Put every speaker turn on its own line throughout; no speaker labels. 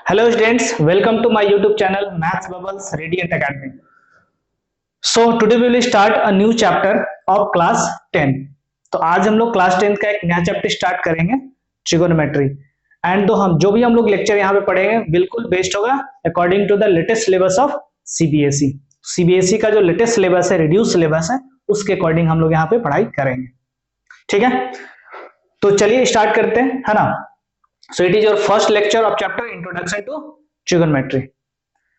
Hello students, welcome to my YouTube channel Maths Bubbles Radiant Academy. So today we will start a new chapter of class 10. तो आज हम लोग class 10 का एक नया chapter start करेंगे ट्रिगोनोमेट्री एंड तो हम जो भी हम लोग लेक्चर यहाँ पे पढ़ेंगे बिल्कुल बेस्ड होगा according to the latest syllabus of CBSE. CBSE का जो लेटेस्ट सिलेबस है, रिड्यूस सिलेबस है, उसके अकॉर्डिंग हम लोग यहाँ पे पढ़ाई करेंगे। ठीक है, तो चलिए स्टार्ट करते हैं, है ना। So it is your first lecture of chapter Introduction to Trigonometry.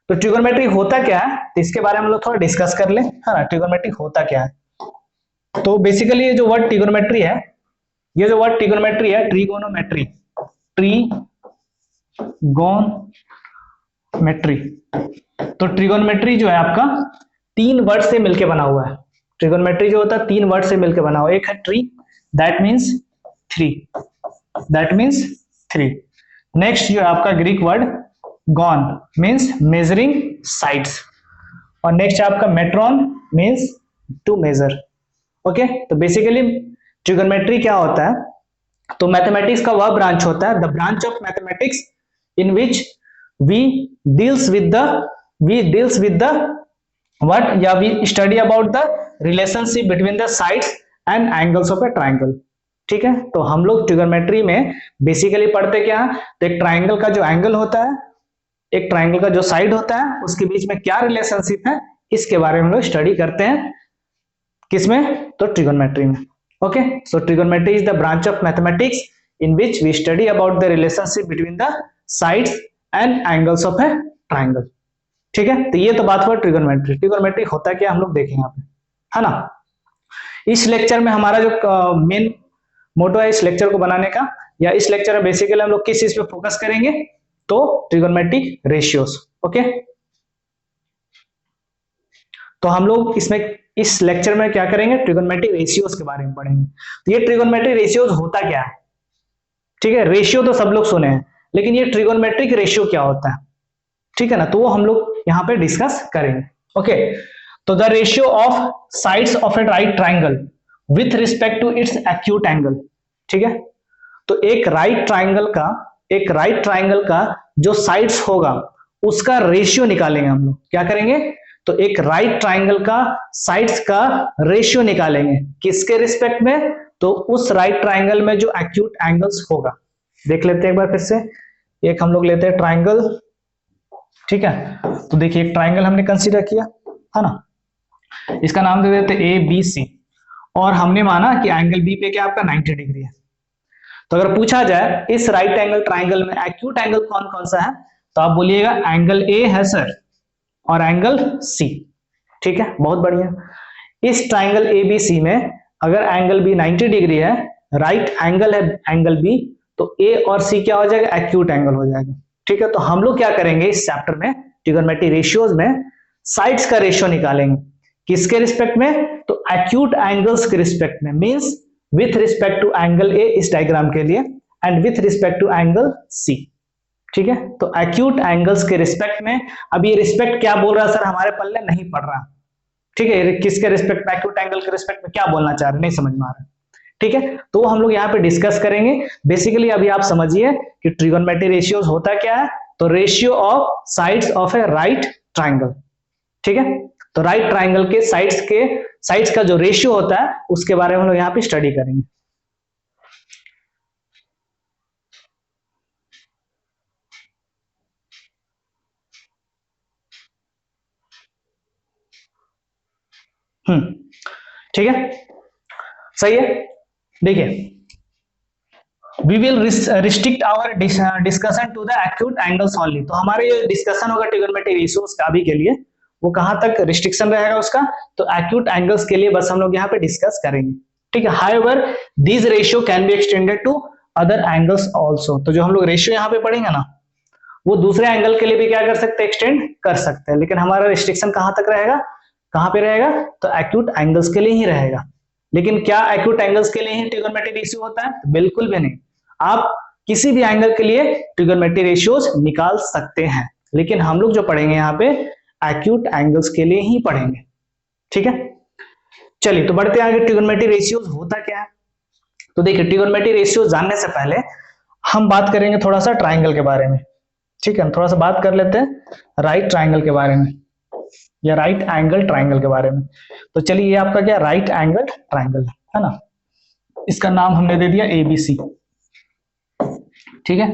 तो ट्रिगोनोमेट्री होता क्या है, तो इसके बारे में हम लोग थोड़ा डिस्कस कर लें, है ना। ट्रिगोनोमेट्री होता क्या है, तो बेसिकली ये जो वर्ड ट्रिगोनोमेट्री है, ये जो वर्ड ट्रिगोनोमेट्री है, ट्रिगोनोमेट्री, ट्रिगोनोमेट्री, तो ट्रिगोनोमेट्री जो है आपका तीन वर्ड से मिलके बना हुआ है। ट्रिगोनोमेट्री जो होता है तीन वर्ड से मिलके बना हुआ है। एक है tree, that means three, that means three. Next जो है आपका Greek word gone means measuring sides, और नेक्स्ट है आपका मेट्रॉन मीन्स टू मेजर। ओके, तो बेसिकली ट्रिगोनोमेट्री क्या होता है, तो मैथमेटिक्स का वह ब्रांच होता है, the branch of mathematics in which we deals with the what, या we study about the relationship between the sides and angles of a triangle. ठीक है, तो हम लोग ट्रिगोनोमेट्री में बेसिकली पढ़ते क्या है, तो एक ट्राइंगल का जो एंगल होता है, एक ट्राइंगल का जो साइड होता है, उसके बीच में क्या रिलेशनशिप है, इसके बारे में हम लोग स्टडी करते हैं। किसमें, तो ट्रिगोनोमेट्री में। Okay, so trigonometry is the branch of mathematics in which we study about the relationship between the sides and angles of a triangle. ठीक है, तो ये तो बात हुआ ट्रिगोनोमेट्री। ट्रिगोनोमेट्री होता क्या हम लोग देखेंगे यहाँ पे, है ना। इस लेक्चर में हमारा जो मेन मोटो है इस लेक्चर को बनाने का, या इस लेक्चर में बेसिकली हम लोग किस चीज पे फोकस करेंगे, तो ट्रिगोनोमेट्रिक रेशियोज। ओके, तो हम लोग इसमें इस लेक्चर में क्या करेंगे, ट्रिगोनोमेट्रिक रेशियोज के बारे में पढ़ेंगे। तो ये ट्रिगोनोमेट्रिक रेशियोज होता क्या है, ठीक है। रेशियो तो सब लोग सुने हैं, लेकिन ये ट्रिगोनोमेट्रिक रेशियो क्या होता है, ठीक है ना, तो वो हम लोग यहाँ पे डिस्कस करेंगे। ओके, तो the ratio of sides of a right triangle with respect to its acute angle. ठीक है, तो एक राइट ट्राइंगल का जो साइड्स होगा उसका रेशियो निकालेंगे हम लोग। क्या करेंगे, तो एक राइट ट्राइंगल का साइड्स का रेशियो निकालेंगे, किसके रिस्पेक्ट में, तो उस राइट ट्राइंगल में जो एक्यूट एंगल्स होगा। देख लेते हैं एक बार फिर से, एक हम लोग लेते हैं ट्राइंगल। ठीक है, तो देखिए एक ट्राइंगल हमने कंसीडर किया, है ना, इसका नाम दे देते ए बी सी, और हमने माना कि एंगल बी पे क्या आपका 90 डिग्री है। तो अगर पूछा जाए इस राइट एंगल ट्राइंगल में एक्यूट एंगल कौन कौन सा है, तो आप बोलिएगा एंगल ए है सर, और एंगल सी। ठीक है, बहुत बढ़िया। इस ट्राइंगल ए बी सी में अगर एंगल बी 90 डिग्री है, राइट एंगल है एंगल बी, तो ए और सी क्या हो जाएगा, एक्यूट एंगल हो जाएगा। ठीक है, तो हम लोग क्या करेंगे इस चैप्टर में, ट्रिगोनोमेट्रिक रेशियोज में साइड्स का रेशियो निकालेंगे। किसके रिस्पेक्ट में, तो एक्यूट एंगल्स के रिस्पेक्ट में, means with respect to angle A इस डायग्राम के लिए, and with respect to angle C. ठीक है, तो एक्यूट एंगल्स के रिस्पेक्ट में, अब ये रिस्पेक्ट क्या बोल रहा है सर, हमारे पल्ले नहीं पड़ रहा। ठीक है, किसके रिस्पेक्ट में, एक्यूट एंगल के रिस्पेक्ट में क्या बोलना चाह रहे, नहीं समझ में आ रहा। ठीक है, तो वो हम लोग यहाँ पे डिस्कस करेंगे। बेसिकली अभी आप समझिए कि ट्रिगोनोमेट्रिक रेशियोज होता क्या है, तो ratio of sides of a right triangle. ठीक है, तो राइट ट्राइंगल के साइड्स का जो रेशियो होता है उसके बारे में हम लोग यहाँ पे स्टडी करेंगे। ठीक है, सही है। देखिए, we will restrict our discussion to the acute angles only. तो हमारे ये डिस्कशन होगा ट्रिगोनोमेट्रिक रेशियोज का अभी के लिए, वो कहां तक रिस्ट्रिक्शन रहेगा उसका, तो एक्यूट एंगल्स के लिए बस हम लोग यहाँ पे डिस्कस करेंगे। ठीक है, however this ratio can be extended to other angles also. तो जो हम लोग रेशियो यहाँ पे पढ़ेंगे ना, वो दूसरे एंगल के लिए भी क्या कर सकते हैं, एक्सटेंड कर सकते हैं, लेकिन हमारा रिस्ट्रिक्शन कहां तक रहेगा, कहां पे रहेगा, तो एक्यूट एंगल्स के लिए ही रहेगा। लेकिन क्या एक्यूट एंगल्स के लिए ही ट्रिगोनोमेट्रिक रेशियो होता है, बिल्कुल भी नहीं। आप किसी भी एंगल के लिए ट्रिगोनोमेट्रिक रेशियोज निकाल सकते हैं, लेकिन हम लोग जो पढ़ेंगे यहाँ पे एक्यूट एंगल्स के लिए ही पढ़ेंगे। ठीक है, चलिए तो बढ़ते आगे, ट्रिगोनोमेट्रिक रेशियोज होता क्या है। तो देखिए, ट्रिगोनोमेट्रिक रेशियो जानने से पहले हम बात करेंगे थोड़ा सा ट्राइंगल के बारे में। ठीक है, थोड़ा सा बात कर लेते हैं राइट ट्राइंगल के बारे में या राइट एंगल ट्राइंगल के बारे में। तो चलिए, ये आपका क्या राइट एंगल ट्राइंगल है ना, इसका नाम हमने दे दिया ABC। ठीक है,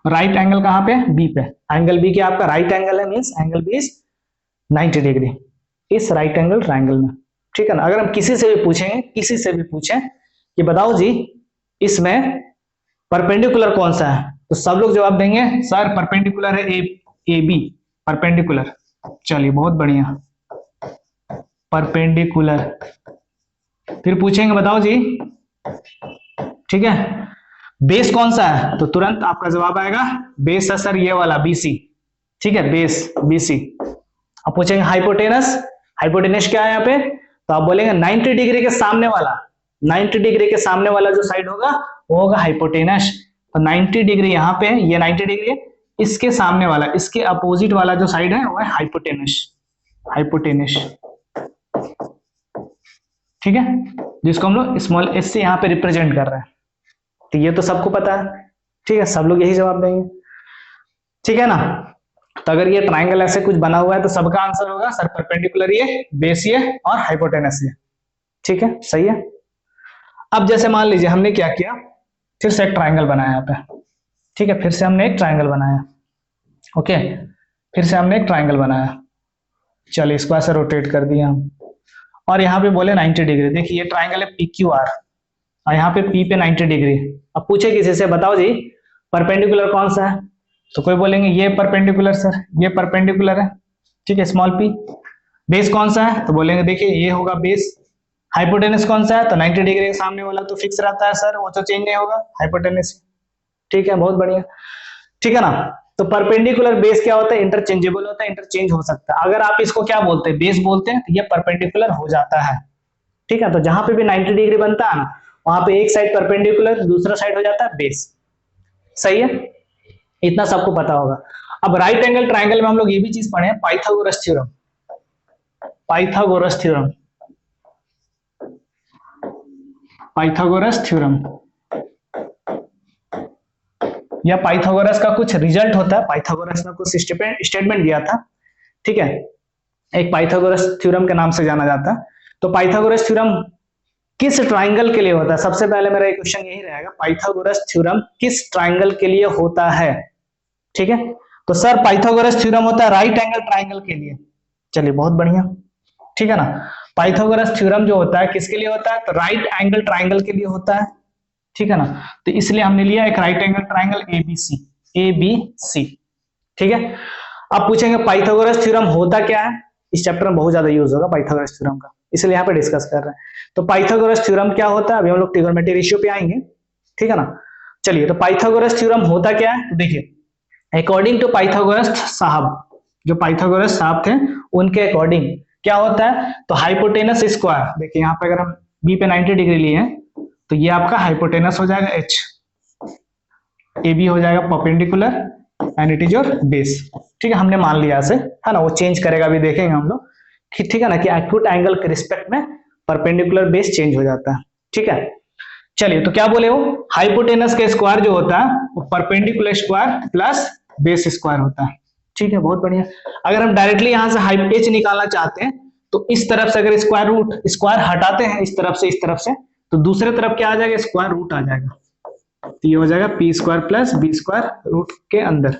राइट एंगल कहाँ पे, बी पे, एंगल बी क्या आपका राइट एंगल है, means angle B is 90 degree इस राइट एंगल ट्राइंगल में। ठीक है ना, अगर हम किसी से भी पूछेंगे, किसी से भी पूछें कि बताओ जी इसमें परपेंडिकुलर कौन सा है, तो सब लोग जवाब देंगे सर परपेंडिकुलर है ए बी, परपेंडिकुलर। चलिए बहुत बढ़िया, परपेंडिकुलर। फिर पूछेंगे बताओ जी, ठीक है, बेस कौन सा है, तो तुरंत आपका जवाब आएगा बेस है सर ये वाला BC। ठीक है, बेस BC। अब पूछेंगे हाइपोटेनस, हाइपोटेनस क्या है यहाँ पे, तो आप बोलेंगे 90 डिग्री के सामने वाला, 90 डिग्री के सामने वाला जो साइड होगा वो होगा हाइपोटेनस। तो 90 डिग्री यहाँ पे, ये 90 डिग्री है, इसके सामने वाला, इसके अपोजिट वाला जो साइड है वो है हाइपोटेनस, हाइपोटेनस। ठीक है, जिसको हम लोग स्मॉल s से यहाँ पे रिप्रेजेंट कर रहे हैं। तो ये तो सबको पता है, ठीक है, सब लोग यही जवाब देंगे। ठीक है ना, तो अगर ये ट्राइंगल ऐसे कुछ बना हुआ है तो सबका आंसर होगा सर परपेंडिकुलर ये, बेस ये और हाइपोटेनस ये। ठीक है, सही है। अब जैसे मान लीजिए हमने क्या किया, फिर से एक ट्राइंगल बनाया यहाँ पे। ठीक है, फिर से हमने एक ट्राइंगल बनाया। ओके, फिर से हमने एक ट्राइंगल बनाया। चलिए इसको ऐसे रोटेट कर दिया हम, और यहाँ पे बोले 90 डिग्री। देखिए ये ट्राइंगल है PQR और यहाँ पे P पे 90 डिग्री। अब पूछे किसी से बताओ जी परपेंडिकुलर कौन सा है, तो कोई बोलेंगे ये परपेंडिकुलर सर, ये परपेंडिकुलर है। ठीक है, स्मॉल p। बेस कौन सा है, तो बोलेंगे देखिए ये होगा बेस। हाइपोटेनस कौन सा है, तो 90 डिग्री के सामने वाला तो फिक्स रहता है सर, वो तो चेंज नहीं होगा, हाइपोटेनस। ठीक है, बहुत बढ़िया। ठीक है ना, तो परपेंडिकुलर बेस क्या होता है, इंटरचेंजेबल होता है, इंटरचेंज हो सकता है। अगर आप इसको क्या बोलते हैं, बेस बोलते हैं, तो ये परपेंडिकुलर हो जाता है। ठीक है, तो जहां पे भी 90 डिग्री बनता है ना, वहां पे एक साइड परपेंडिकुलर, दूसरा साइड हो जाता है बेस। सही है, इतना सबको पता होगा। अब राइट एंगल ट्राइंगल में हम लोग ये भी चीज पढ़े हैं, Pythagoras theorem. Pythagoras theorem, Pythagoras theorem या पाइथागोरस का कुछ रिजल्ट होता है। पाइथागोरस ने कुछ स्टेटमेंट दिया था, ठीक है, एक पाइथागोरस थ्योरम के नाम से जाना जाता है। तो पाइथागोरस थ्योरम किस ट्राइंगल के लिए होता है, सबसे पहले मेरा एक क्वेश्चन यही रहेगा, पाइथागोरस थ्योरम किस ट्राइंगल के लिए होता है। ठीक है, तो सर पाइथागोरस थ्योरम होता है राइट एंगल ट्राइंगल के लिए। चलिए बहुत बढ़िया। ठीक है ना, पाइथागोरस थ्योरम जो होता है किसके लिए होता है, तो राइट एंगल ट्राइंगल के लिए होता है। ठीक है ना, तो इसलिए हमने लिया एक राइट एंगल ट्राइंगल ABC। ठीक है, अब पूछेंगे पाइथागोरस थ्योरम होता क्या है, इस चैप्टर में बहुत ज्यादा यूज होगा पाइथागोरस थ्योरम का, इसलिए यहाँ पे डिस्कस कर रहे हैं। तो पाइथागोरस थ्योरम क्या होता है, अभी हम लोग ट्रिगोनोमेट्री रेशियो पे आएंगे। ठीक है ना, चलिए, तो पाइथागोरस थ्योरम होता क्या है, तो देखिए अकॉर्डिंग टू पाइथागोरस साहब, जो पाइथागोरस साहब थे उनके अकॉर्डिंग क्या होता है, तो हाइपोटेनस स्क्वायर, देखिए यहाँ पे अगर हम बी पे 90 डिग्री लिए हैं तो ये आपका हाइपोटेनस हो जाएगा H, AB हो जाएगा perpendicular and it is your base. ठीक है, हमने मान लिया ऐसे, है ना, वो चेंज करेगा भी देखेंगे हम लोग। ठीक है ना, कि एक्यूट एंगल के रिस्पेक्ट में परपेंडिकुलर बेस चेंज हो जाता है। ठीक है, चलिए, तो क्या बोले वो हाइपोटेनस का स्क्वायर जो होता है वो perpendicular square plus base square होता है। ठीक है, बहुत बढ़िया। अगर हम डायरेक्टली यहां से H निकालना चाहते हैं तो इस तरफ से अगर स्क्वायर हटाते हैं इस तरफ से तो दूसरे तरफ क्या आ जाएगा, स्क्वायर रूट आ जाएगा। तो ये हो जाएगा P square plus B square root के अंदर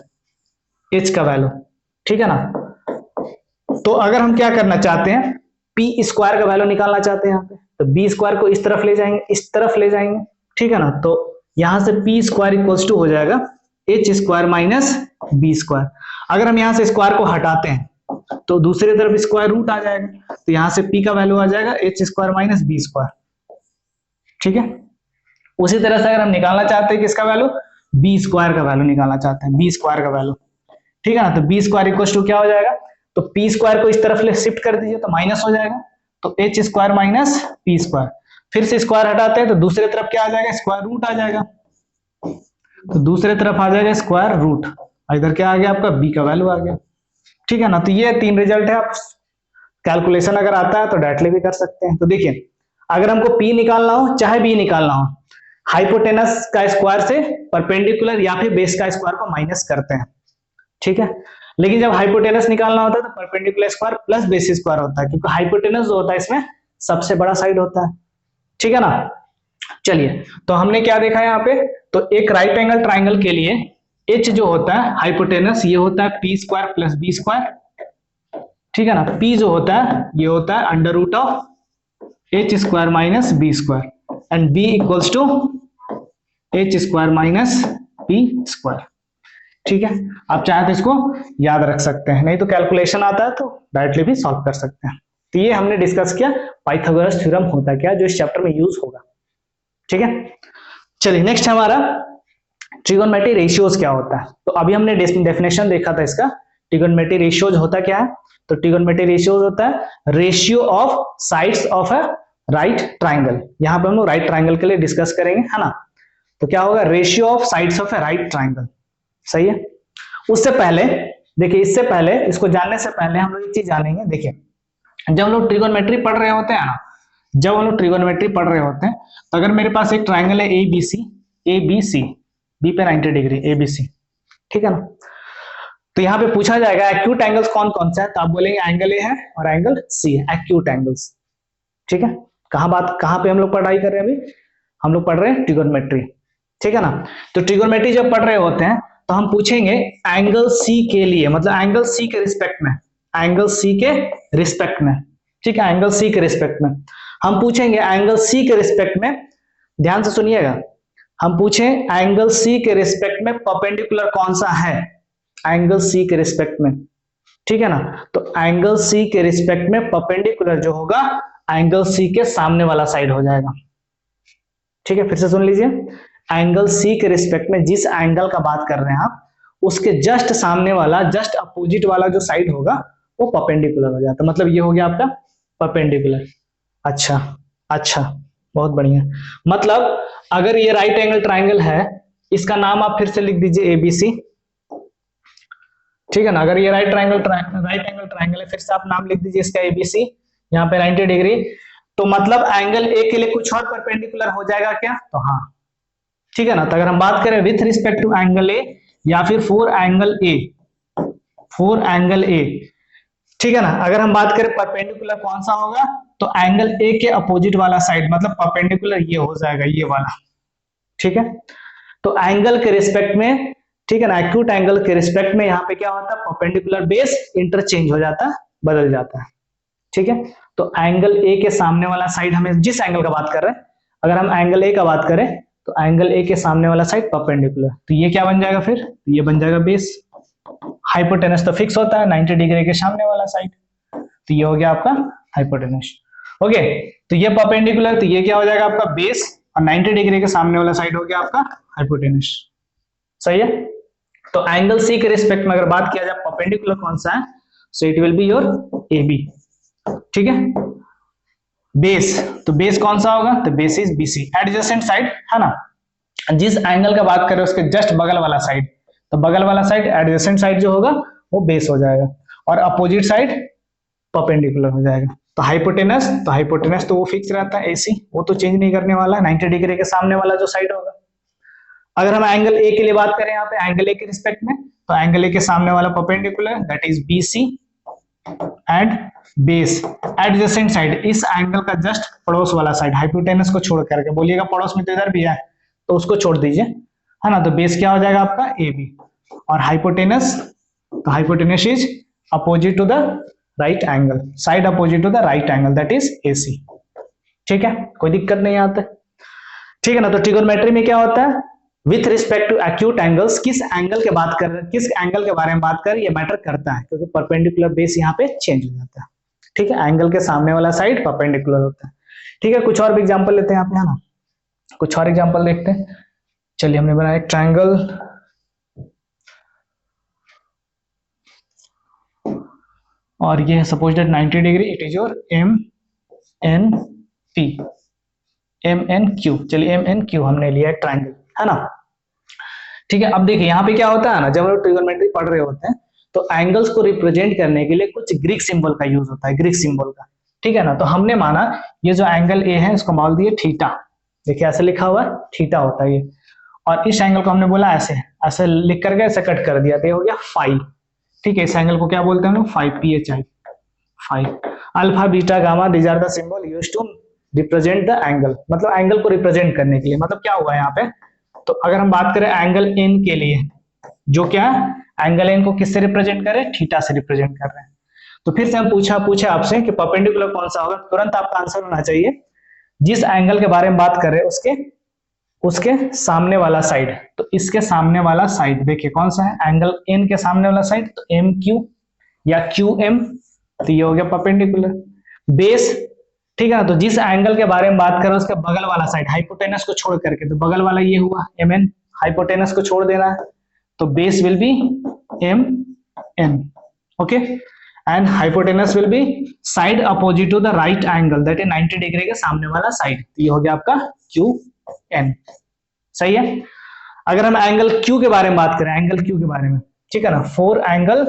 H का वैल्यू। ठीक है ना, तो अगर हम क्या करना चाहते हैं, P स्क्वायर का वैल्यू निकालना चाहते हैं यहाँ पे, तो B स्क्वायर को इस तरफ ले जाएंगे, इस तरफ ले जाएंगे। ठीक है ना, तो यहां से P स्क्वायर इक्वल्स टू हो जाएगा H square minus B square. अगर हम यहां से स्क्वायर को हटाते हैं तो दूसरी तरफ स्क्वायर रूट आ जाएगा, तो यहां से P का वैल्यू आ जाएगा H square minus B square. ठीक है, उसी तरह से अगर हम निकालना चाहते हैं किसका वैल्यू, B स्क्वायर का वैल्यू निकालना चाहते हैं, B स्क्वायर का वैल्यू। ठीक है ना, तो B स्क्वायर इक्वल्स टू क्या हो जाएगा, तो P स्क्वायर को इस तरफ ले शिफ्ट कर दीजिए तो माइनस हो जाएगा, तो H square minus P square. फिर से स्क्वायर हटाते हैं तो दूसरी तरफ क्या आ जाएगा, स्क्वायर रूट आ जाएगा, तो दूसरी तरफ आ जाएगा स्क्वायर रूट, इधर क्या आ गया आपका B का वैल्यू आ गया। ठीक है ना, तो ये तीन रिजल्ट है। आप कैलकुलेशन अगर आता है तो डायरेक्टली भी कर सकते हैं। तो देखिए अगर हमको P निकालना हो चाहे B निकालना हो, हाइपोटेनस का स्क्वायर से परपेंडिकुलर या फिर बेस का स्क्वायर को माइनस करते हैं ठीक है। लेकिन जब हाइपोटेनस निकालना होता है तो perpendicular square plus base square होता है, क्योंकि हाइपोटेनस जो होता है इसमें सबसे बड़ा साइड होता है, ठीक है ना। चलिए, तो हमने क्या देखा यहाँ पे, तो एक राइट एंगल ट्राइंगल के लिए एच जो होता है हाइपोटेनस, ये होता है P square plus B square, ठीक है ना। पी जो होता है ये होता है under root of H square minus B square, and B equals to H square minus B square, ठीक है। आप चाहे तो इसको याद रख सकते हैं, नहीं तो कैलकुलेशन आता है तो डायरेक्टली भी सॉल्व कर सकते हैं। तो ये हमने डिस्कस किया पाइथागोरस थ्योरम होता क्या, जो इस चैप्टर में यूज होगा, ठीक है। चलिए नेक्स्ट हमारा ट्रिगोनोमेट्री रेशियोज क्या होता है। तो अभी हमने डेफिनेशन देखा था इसका, ट्रिगोनोमेट्री रेशियोज होता क्या है। तो ट्रिगोनोमेट्री रेशियोज होता है ratio of sides of a right triangle. यहां पे हम लोग राइट ट्राइंगल के लिए डिस्कस करेंगे, है ना। तो क्या होगा, ratio of sides of a right triangle, सही है। उससे पहले देखिए, इससे पहले इसको जानने से पहले हम लोग एक चीज जानेंगे। देखिए, जब हम लोग ट्रिगोनोमेट्री पढ़ रहे होते हैं ना, जब हम लोग ट्रिगोनोमेट्री पढ़ रहे होते हैं, तो अगर मेरे पास एक ट्राइंगल है ए बी सी, बी पे 90 डिग्री ए बी सी, ठीक है ना। तो यहाँ पे पूछा जाएगा एक्यूट एंगल्स कौन कौन सा है, तो आप बोलेंगे एंगल ए है और एंगल सी है, एक्यूट एंगल्स, ठीक है। कहां पे हम लोग पढ़ाई कर रहे हैं अभी, हम लोग पढ़ रहे हैं ट्रिगोनोमेट्री, ठीक है ना। तो ट्रिगोनोमेट्री जब पढ़ रहे होते हैं तो हम पूछेंगे एंगल सी के लिए, मतलब एंगल सी के रिस्पेक्ट में, एंगल सी के रिस्पेक्ट में, ठीक है। एंगल सी के रिस्पेक्ट में हम पूछेंगे, एंगल सी के रिस्पेक्ट में, ध्यान से सुनिएगा, हम पूछें एंगल सी के रिस्पेक्ट में परपेंडिकुलर कौन सा है, एंगल सी के रिस्पेक्ट में, ठीक है ना। तो एंगल सी के रिस्पेक्ट में परपेंडिकुलर जो होगा एंगल सी के सामने वाला साइड हो जाएगा, ठीक है। फिर से सुन लीजिए, एंगल सी के रिस्पेक्ट में जिस एंगल का बात कर रहे हैं आप, उसके जस्ट सामने वाला, जस्ट अपोजिट वाला जो साइड होगा वो परपेंडिकुलर हो जाता है, मतलब ये हो गया आपका परपेंडिकुलर। अच्छा अच्छा, बहुत बढ़िया। मतलब अगर ये राइट एंगल ट्राइंगल है, इसका नाम आप फिर से लिख दीजिए एबीसी, ठीक है ना। अगर ये राइट एंगल ट्राइंगल है, फिर से आप नाम लिख दीजिए इसका एबीसी, यहाँ पे 90 डिग्री। तो मतलब एंगल ए के लिए कुछ और परपेंडिकुलर हो जाएगा क्या, तो हाँ, ठीक है ना। तो अगर हम बात करें with respect to angle A या फिर फोर एंगल ए, ठीक है ना। अगर हम बात करें परपेंडिकुलर कौन सा होगा, तो एंगल ए के अपोजिट वाला साइड, मतलब परपेंडिकुलर ये हो जाएगा, ये वाला, ठीक है। तो एंगल के रिस्पेक्ट में, ठीक है ना, एक्यूट एंगल के रिस्पेक्ट में यहाँ पे क्या होता है, परपेंडिकुलर बेस इंटरचेंज हो जाता है, बदल जाता है, ठीक है। तो एंगल ए के सामने वाला साइड, हमें जिस एंगल का बात कर रहे हैं, अगर हम एंगल ए का बात करें तो एंगल ए के सामने वाला साइड परपेंडिकुलर, तो ये क्या बन जाएगा, फिर ये बन जाएगा बेस। हाइपोटेनस तो फिक्स होता है 90 डिग्री के सामने वाला साइड, तो ये हो गया आपका हाइपोटेनस। ओके, तो ये परपेंडिकुलर, तो ये क्या हो जाएगा आपका बेस, और 90 डिग्री के सामने वाला साइड हो गया आपका हाइपोटेनस, सही है। तो एंगल सी के रिस्पेक्ट में अगर बात किया जाए परपेंडिकुलर कौन सा है, so it will be your A B, ठीक है। बेस, तो बेस कौन सा होगा, तो base is BC, adjacent side, है ना। जिस एंगल का बात करें उसके जस्ट बगल वाला साइड, तो बगल वाला साइड एडजेसेंट साइड जो होगा वो बेस हो जाएगा, और अपोजिट साइड परपेंडिकुलर हो जाएगा। तो हाइपोटेनस तो वो फिक्स रहता है एसी, वो तो चेंज नहीं करने वाला, 90 डिग्री के सामने वाला जो साइड होगा। अगर हम एंगल ए के लिए बात करें, यहाँ पे एंगल ए के रिस्पेक्ट में, तो एंगल ए के सामने वाला perpendicular, that is BC, and base adjacent side, इस एंगल का जस्ट पड़ोस वाला साइड, हाइपोटेनस को छोड़ करके, बोलिएगा पड़ोस में तो इधर भी है, तो उसको छोड़ दीजिए, है ना। तो बेस क्या हो जाएगा आपका ए बी, और हाइपोटेनस, तो hypotenuse is opposite to the right angle, side opposite to the right angle, that is AC, ठीक है। कोई दिक्कत नहीं आती, ठीक है ना। तो ट्रिगोनोमेट्री में क्या होता है, with respect to acute angles, किस एंगल के बारे में बात कर, ये मैटर करता है, क्योंकि परपेंडिकुलर बेस यहाँ पे चेंज हो जाता है, ठीक है। एंगल के सामने वाला साइड परपेंडिकुलर होता है, ठीक है। कुछ और भी एग्जांपल लेते हैं यहाँ पे, है ना, कुछ और एग्जांपल देखते हैं। चलिए, हमने बनाया एक ट्रायंगल, और ये है suppose that 90 degree, it is your M N Q, चलिए एम एन क्यू हमने लिया है ट्रायंगल, है ना, ठीक है। अब देखिए यहाँ पे क्या होता है ना, जब हम ट्रिगोनोमेट्री पढ़ रहे होते हैं तो एंगल्स को रिप्रेजेंट करने के लिए कुछ ग्रीक सिंबल का यूज होता है, ग्रीक सिंबल का, ठीक है ना। तो हमने माना ये जो एंगल ए है इसको मान दिए थीटा, देखिए ऐसे लिखा हुआ है, थीटा होता है ये, और इस एंगल को हमने बोला ऐसे ऐसे लिख करके ऐसे कट कर दिया, तो ये हो गया फाई, ठीक है, इस एंगल को क्या बोलते हैं हम लोग, 5phi, 5 alpha beta gamma these are the symbol used to represent the angle, मतलब एंगल को रिप्रेजेंट करने के लिए। मतलब क्या हुआ यहाँ पे, तो अगर हम बात करें एंगल एन के लिए, जो क्या एंगल एन को किससे रिप्रेजेंट कर रहे हैं, थीटा से रिप्रेजेंट कर रहे हैं। तो फिर से हम पूछे आपसे कि परपेंडिकुलर कौन सा होगा, तुरंत आपका आंसर होना चाहिए जिस एंगल के बारे में बात कर रहे हैं उसके सामने वाला साइड। तो इसके सामने वाला साइड देखिए कौन सा है, एंगल एन के सामने वाला साइड, तो एम क्यू या क्यू एम, तो ये हो गया परपेंडिकुलर। बेस, ठीक है ना, तो जिस एंगल के बारे में बात कर रहे हैं उसके बगल वाला साइड, हाइपोटेनस को छोड़ करके, तो बगल वाला ये हुआ एम एन, हाइपोटेनस को छोड़ देना है, तो base will be M N, okay, and hypotenuse will be side opposite to the right angle, that is 90 degree के सामने वाला साइड, तो ये हो गया आपका क्यू एन। सही है। अगर हम एंगल क्यू के बारे में बात करें, एंगल क्यू के बारे में, ठीक है ना, 4 एंगल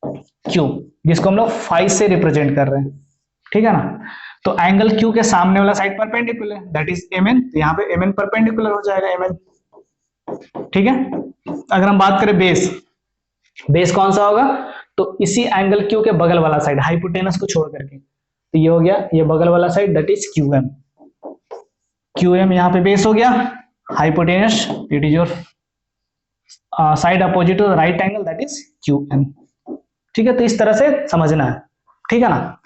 क्यू, जिसको हम लोग 5 से रिप्रेजेंट कर रहे हैं, ठीक है ना, तो एंगल क्यू के सामने वाला side perpendicular, that is M N, तो यहाँ पे एम एन परपेंडिकुलर हो जाएगा एम एन, ठीक है। अगर हम बात करें बेस, बेस कौन सा होगा, तो इसी एंगल क्यू के बगल वाला साइड, हाइपोटेनस को छोड़ करके, तो ये हो गया ये बगल वाला side, that is Q M, Q M यहाँ पे बेस हो गया, hypotenuse it is your side opposite to right angle, that is Q M, ठीक है। तो इस तरह से समझना है, ठीक है ना,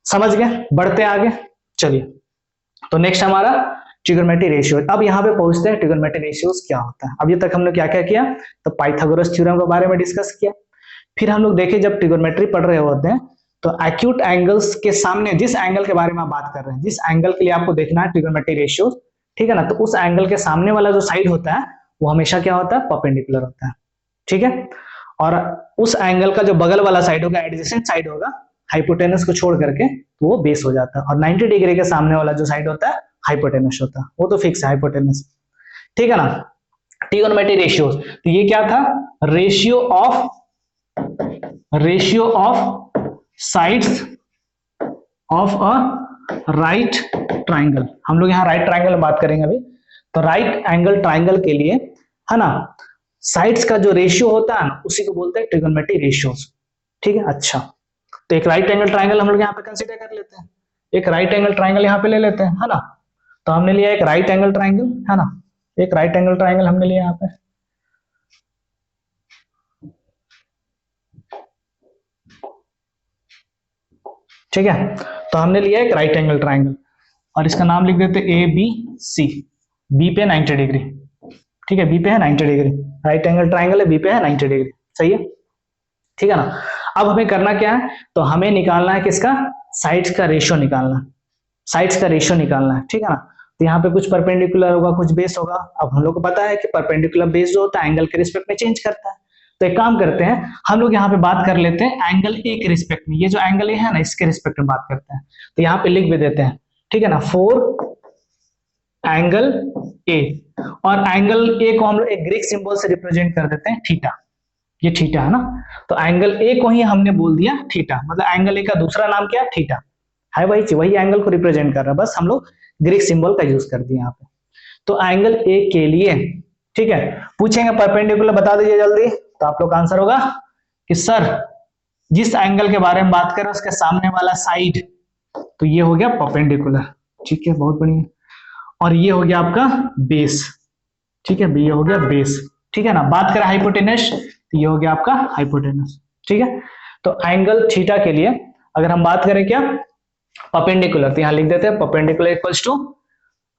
समझ गए, बढ़ते आगे, चलिए। तो नेक्स्ट हमारा ट्रिगोनोमेट्री रेशियो। अब यहाँ पे पहुंचते हैं ट्रिगोनोमेट्री रेशियोज क्या होता है। अब ये तक हमने क्या क्या किया, तो पाइथागोरस थ्योरम के बारे में डिस्कस किया, फिर हम लोग देखे जब ट्रिगोनोमेट्री पढ़ रहे होते हैं तो एक्यूट एंगल्स के सामने जिस एंगल के बारे में आप बात कर रहे हैं, जिस एंगल के लिए आपको देखना है ट्रिगोनोमेट्री रेशियो, ठीक है ना, तो उस एंगल के सामने वाला जो साइड होता है वो हमेशा क्या होता है, परपेंडिकुलर होता है, ठीक है। और उस एंगल का जो बगल वाला साइड होगा, एडजेसेंट साइड होगा, हाइपोटेनस को छोड़ करके, तो वो बेस हो जाता है। और 90 डिग्री के सामने वाला जो साइड होता है हाइपोटेनस होता है, वो तो फिक्स है हाइपोटेनस, ठीक है ना। ट्रिगोनोमेट्री रेशियोज, तो ये क्या था, ratio of sides of a right triangle. हम लोग यहाँ राइट ट्राइंगल में बात करेंगे अभी। तो राइट एंगल ट्राइंगल के लिए, है ना, साइड्स का जो रेशियो होता है ना, उसी को बोलते हैं ट्रिगोनोमेट्री रेशियोज, ठीक है। अच्छा, तो एक राइट एंगल ट्राइंगल हम लोग यहाँ पे कंसीडर कर लेते हैं, एक राइट एंगल ट्राइंगल यहाँ पे ले लेते हैं, है ना। तो हमने लिया एक राइट एंगल ट्राइंगल, है ना, एक राइट एंगल ट्राइंगल हमने लिया यहाँ पे, ठीक है। तो हमने लिया एक राइट एंगल ट्राइंगल और इसका नाम लिख देते ए बी सी, बी पे 90 डिग्री, ठीक है, बी पे है 90 डिग्री, राइट एंगल ट्राइंगल है, बी पे है 90 डिग्री, सही है, ठीक है ना। अब हमें करना क्या है, तो हमें निकालना है किसका, साइड्स का रेशियो निकालना, साइड्स का रेशियो निकालना है, ठीक है ना। तो यहाँ पे कुछ परपेंडिकुलर होगा, कुछ बेस होगा। अब हम लोग को पता है कि परपेंडिकुलर बेस जो होता है एंगल के रिस्पेक्ट में चेंज करता है। तो एक काम करते हैं, हम लोग यहाँ पे बात कर लेते हैं एंगल ए के रिस्पेक्ट में, ये जो एंगल ए है ना, इसके रिस्पेक्ट में बात करते हैं। तो यहाँ पे लिख भी देते हैं, ठीक है ना, 4 एंगल ए, और एंगल ए को हम लोग एक ग्रीक सिंबल से रिप्रेजेंट कर देते हैं थीटा, ये थीटा है ना। तो एंगल ए को ही हमने बोल दिया थीटा, मतलब एंगल ए का दूसरा नाम क्या है, थीटा है, वही एंगल को रिप्रेजेंट कर रहा है, बस हम लोग ग्रीक सिंबल का यूज कर दिया यहाँ पे। तो एंगल ए के लिए, ठीक है, पूछेंगे परपेंडिकुलर बता दीजिए जल्दी, तो आप लोग का आंसर होगा कि सर जिस एंगल के बारे में बात करें उसके सामने वाला साइड, तो ये हो गया परपेंडिकुलर, ठीक है, बहुत बढ़िया। और ये हो गया आपका बेस, ठीक है, ये हो गया बेस, ठीक है ना। बात करें हाइपोटेनस, तो ये हो गया आपका हाइपोटेनस, ठीक है। तो एंगल थीटा के लिए अगर हम बात करें क्या, परपेंडिकुलर, तो यहां लिख देते हैं परपेंडिकुलर इक्वल्स टू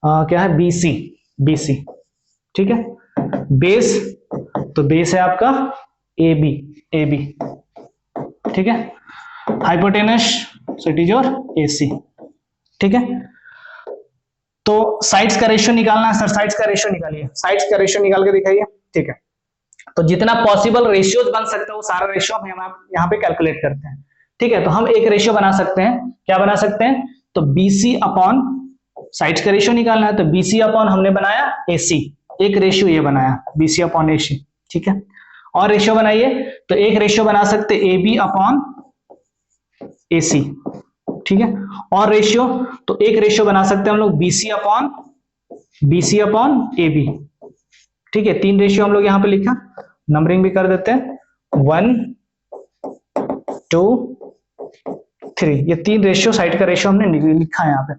क्या है, बीसी, बीसी, ठीक है। बेस, तो बेस है आपका ए बी, ए बी, ठीक है। Hypotenuse, so it is your AC, ठीक है। तो साइड्स का रेशियो निकालना है सर, साइड्स का रेशियो निकालिए, साइड्स का रेशियो निकाल के दिखाइए, ठीक है। तो जितना पॉसिबल रेशियोज बन सकता है वो सारा रेशियो हम यहाँ पे कैलकुलेट करते हैं, ठीक है। तो हम एक रेशियो बना सकते हैं, क्या बना सकते हैं, तो बीसी अपॉन, साइड्स का रेशियो निकालना है, तो बीसी अपॉन हमने बनाया एसी, एक रेशियो ये बनाया बीसी अपॉन एसी, ठीक है। और रेशियो बनाइए, तो एक रेशियो बना सकते ए बी अपॉन एसी, ठीक है। और रेशियो, तो एक रेशियो बना सकते हैं हम लोग बीसी अपॉन ए बी, ठीक है। 3 रेशियो हम लोग यहाँ पे लिखा, नंबरिंग भी कर देते हैं, 1 2:3, ये 3 रेशियो, साइड का रेशियो हमने लिखा है यहाँ पे।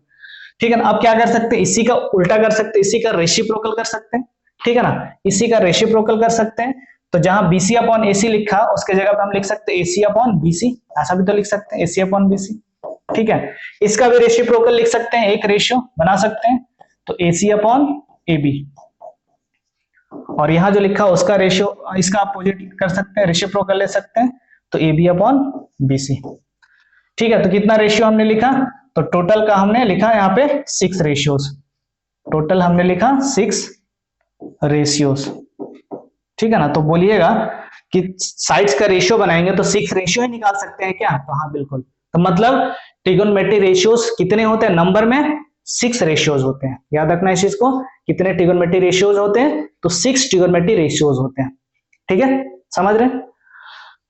ठीक है ना। अब क्या कर सकते हैं, इसी का उल्टा कर सकते हैं, इसी का रेसिप्रोकल कर सकते हैं। ठीक है ना, इसी का रेसिप्रोकल कर सकते हैं। तो जहां BC अपॉन AC लिखा उसके जगह पे हम लिख सकते हैं AC अपॉन BC, ऐसा भी तो लिख सकते हैं AC अपॉन BC। ठीक है, इसका भी रेसिप्रोकल लिख सकते हैं, एक रेशियो बना सकते हैं, तो AC अपॉन AB। और यहां जो लिखा उसका रेशियो, इसका अपोजिट कर सकते हैं, रेसिप्रोकल ले सकते हैं, तो AB अपॉन BC। ठीक है, तो कितना रेशियो हमने लिखा, तो टोटल का हमने लिखा यहाँ पे 6 रेशियोज, टोटल हमने लिखा 6 रेशियोज। ठीक है ना, तो बोलिएगा कि साइड्स का रेशियो बनाएंगे तो 6 रेशियो ही निकाल सकते हैं क्या, तो हाँ बिल्कुल। तो मतलब ट्रिगोनोमेट्रिक रेशियोज कितने होते हैं, नंबर में 6 रेशियोज होते हैं, याद रखना इस चीज को। कितने ट्रिगोनोमेट्रिक रेशियोज होते हैं, तो 6 ट्रिगोनोमेट्रिक रेशियोज होते हैं। ठीक है, समझ रहे हैं।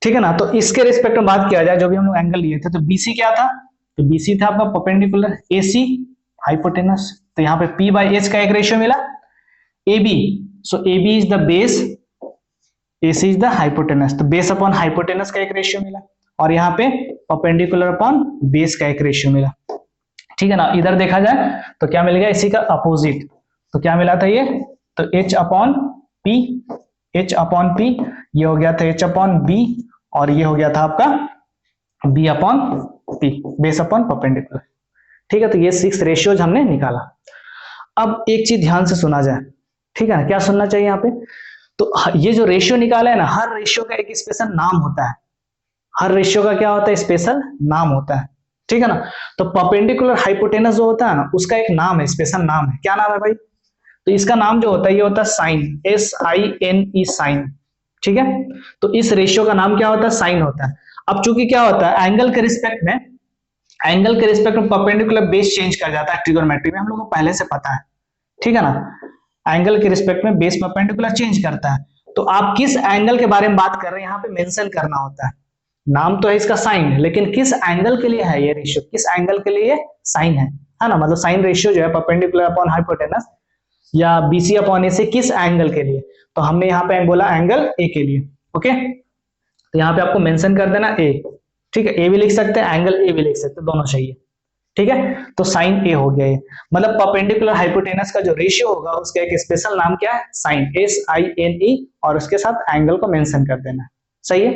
ठीक है ना, तो इसके रिस्पेक्ट में बात किया जाए, जो भी हम लोग एंगल लिए थे, तो BC क्या था, तो BC था आपका परपेंडिकुलर, AC हाइपोटेनस, तो यहाँ पे P/H का एक रेशियो मिला। AB, so AB is the base, AC is the hypotenuse, तो बेस अपॉन हाइपोटेनस का एक रेशियो मिला, और यहाँ पे परपेंडिकुलर अपॉन बेस का एक रेशियो मिला। ठीक है ना, इधर देखा जाए तो क्या मिल गया, इसी का अपोजिट, तो क्या मिला था ये, तो H upon P, H upon P, ये हो गया था H अपॉन B, और ये हो गया था आपका B upon P, base upon perpendicular. ठीक है, तो ये 6 रेशियोज हमने निकाला। अब एक चीज ध्यान से सुना जाए, ठीक है ना, क्या सुनना चाहिए यहाँ पे, तो ये जो रेशियो निकाला है ना, हर रेशियो का एक स्पेशल नाम होता है, हर रेशियो का क्या होता है, स्पेशल नाम होता है। ठीक है ना, तो परपेंडिकुलर हाइपोटेनस जो होता है ना, उसका एक नाम है, स्पेशल नाम है, क्या नाम है भाई, तो इसका नाम जो होता है ये होता है साइन, SINE, साइन। ठीक है, तो इस रेशियो का नाम क्या होता है, साइन होता है। अब चूंकि क्या होता है, एंगल के रिस्पेक्ट में, एंगल के रिस्पेक्ट में परपेंडिकुलर बेस चेंज कर जाता है ट्रिगोनोमेट्री में, हम लोगों को पहले से पता है। ठीक है ना, एंगल के रिस्पेक्ट में बेस परपेंडिकुलर चेंज करता है, तो आप किस एंगल के बारे में बात कर रहे हैं यहाँ पे मेंशन करना होता है। नाम तो है इसका साइन, लेकिन किस एंगल के लिए है ये रेशियो, किस एंगल के लिए साइन है ना, मतलब साइन रेशियो जो है परपेंडिकुलर अपॉन हाइपोटेनस या BC अपॉन AC किस एंगल के लिए, तो हमने यहाँ पे बोला एंगल A के लिए। ओके, तो यहाँ पे आपको मेंशन कर देना A। ठीक है, A भी लिख सकते हैं, एंगल A भी लिख सकते हैं, दोनों चाहिए। ठीक है, तो साइन A हो गया ये, मतलब परपेंडिकुलर हाइपोटेनस का जो रेशियो होगा उसका एक स्पेशल नाम क्या है, साइन, SINE, और उसके साथ एंगल को मेंशन कर देना। सही है।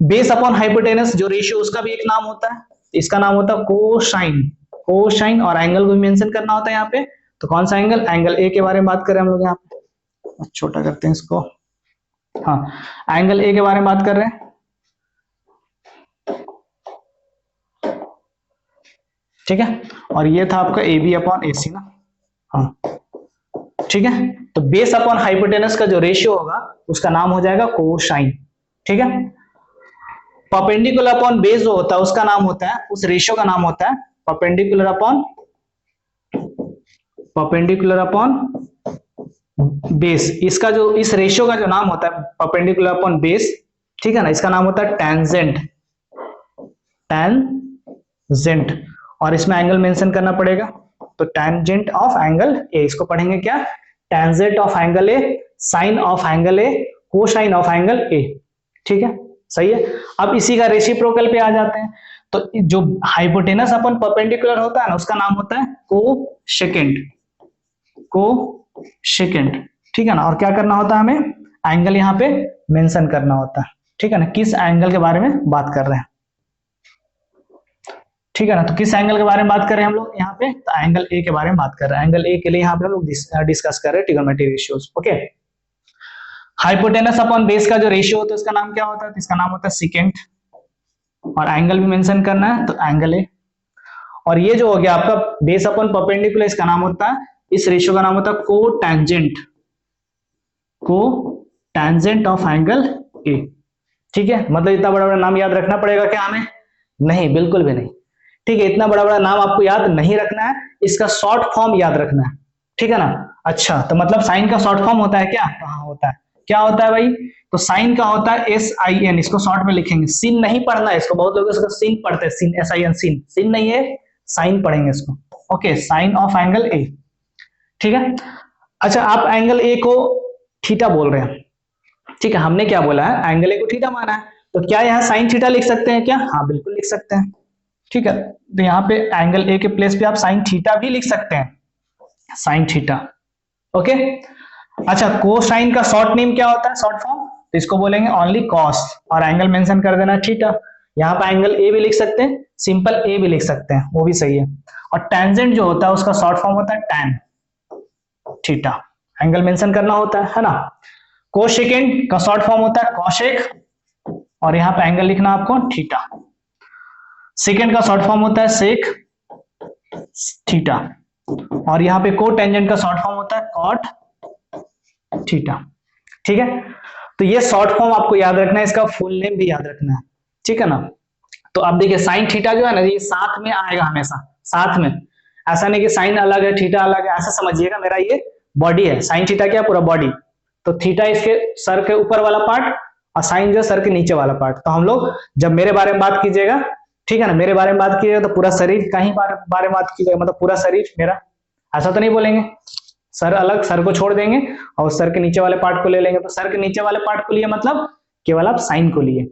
बेस अपॉन हाइपोटेनस जो रेशियो, उसका भी एक नाम होता है, इसका नाम होता है कोसाइन, कोसाइन, और एंगल को मेंशन करना होता है यहाँ पे, तो कौन सा एंगल, एंगल A के बारे में बात कर रहे हैं हम लोग यहाँ पे, छोटा करते हैं इसको, हाँ एंगल A के बारे में बात कर रहे हैं। ठीक है, और ये था आपका AB अपॉन AC ना, हाँ ठीक है, तो बेस अपॉन हाइपोटेनस का जो रेशियो होगा उसका नाम हो जाएगा कोसाइन। ठीक है, परपेंडिकुलर अपॉन बेस जो होता है उसका नाम होता है, उस रेशियो का नाम होता है परपेंडिकुलर अपॉन बेस, इसका जो इस रेशियो का जो नाम होता है परपेंडिकुलर अपॉन बेस, ठीक है ना, इसका नाम होता है टेंजेंट, टेंजेंट, और इसमें एंगल मेंशन करना पड़ेगा, तो टेंजेंट ऑफ एंगल A, इसको पढ़ेंगे क्या, tangent of angle A, sine of angle A, cosine of angle A। ठीक है, सही है। अब इसी का रेसिप्रोकल पे आ जाते हैं, तो जो हाइपोटेनस अपन परपेंडिकुलर होता है ना, उसका नाम होता है कोसेकेंट, कोसेकेंट। ठीक है ना, और क्या करना होता है हमें, एंगल यहाँ पे मेंशन करना होता है। ठीक है ना, किस एंगल के बारे में बात कर रहे हैं। ठीक है ना, तो किस एंगल के बारे में बात कर रहे हैं हम लोग यहाँ पे, तो एंगल A के बारे में बात कर रहे हैं, एंगल A के लिए यहाँ पे हम लोग डिस्कस कर रहे हैं trigonometric ratios. Okay, hypotenuse upon base का जो रेशियो होता है उसका नाम क्या होता है, तो इसका नाम होता है सेकेंट, और एंगल भी मेंशन करना है, तो एंगल A। और ये जो हो गया आपका बेस अपॉन परपेंडिकुलर, इसका नाम होता है, इस रेशियो का नाम होता है cotangent, cotangent of angle A। ठीक है, मतलब इतना बड़ा बड़ा नाम याद रखना पड़ेगा क्या हमें, नहीं बिल्कुल भी नहीं। ठीक है, इतना बड़ा बड़ा नाम आपको याद नहीं रखना है, इसका शॉर्ट फॉर्म याद रखना है। ठीक है ना, अच्छा तो मतलब साइन का शॉर्ट फॉर्म होता है क्या, हाँ होता है, क्या होता है भाई, तो साइन का होता है SIN, इसको शॉर्ट में लिखेंगे, सिन नहीं पढ़ना है इसको, बहुत लोग इसको सिन पढ़ते हैं, सिन SIN, सिन, सिन नहीं है, साइन पढ़ेंगे इसको। Okay, sine of angle A। ठीक है, अच्छा आप एंगल A को थीटा बोल रहे हैं, ठीक है, हमने क्या बोला है, एंगल A को थीटा माना है, तो क्या यहाँ साइन थीटा लिख सकते हैं क्या? हाँ बिल्कुल लिख सकते हैं। ठीक है, तो यहाँ पे एंगल ए के प्लेस पे आप साइन थीटा भी लिख सकते हैं, साइन थीटा। ओके, अच्छा कोसाइन का शॉर्ट नेम क्या होता है, शॉर्ट फॉर्म? तो इसको बोलेंगे ओनली कॉस, और एंगल मेंशन कर देना थीटा। यहाँ पे एंगल ए भी लिख सकते हैं, सिंपल ए भी लिख सकते हैं, वो भी सही है। और टेंजेंट जो होता है उसका शॉर्ट फॉर्म होता है टैन थीटा, एंगल मेंशन करना होता है ना। कोसेकेंड का शॉर्ट फॉर्म होता है कॉसेक, और यहाँ पे एंगल लिखना आपको थीटा। सेकेंड का शॉर्ट फॉर्म होता है सेक थीटा, और यहाँ पे को टेंजेंट का शॉर्ट फॉर्म होता है कॉट थीटा। ठीक है, तो ये शॉर्ट फॉर्म आपको याद रखना है, इसका फुल नेम भी याद रखना है। ठीक है ना। तो अब देखिए साइन थीटा जो है ना, ये साथ में आएगा हमेशा, साथ में, ऐसा नहीं कि साइन अलग है थीटा अलग है, ऐसा समझिएगा। मेरा ये बॉडी है, साइन थीटा क्या, पूरा बॉडी, तो थीटा इसके सर के ऊपर वाला पार्ट, और साइन जो सर के नीचे वाला पार्ट। तो हम लोग जब मेरे बारे में बात कीजिएगा, ठीक है ना, मेरे बारे में बात कीजिएगा तो पूरा शरीर का ही बारे में बात कीजिएगा, मतलब पूरा शरीर मेरा, ऐसा तो नहीं बोलेंगे। सर अलग, सर को छोड़ देंगे और सर के नीचे वाले पार्ट को ले लेंगे। तो सर के नीचे वाले पार्ट को लिए मतलब केवल आप साइन को लिए,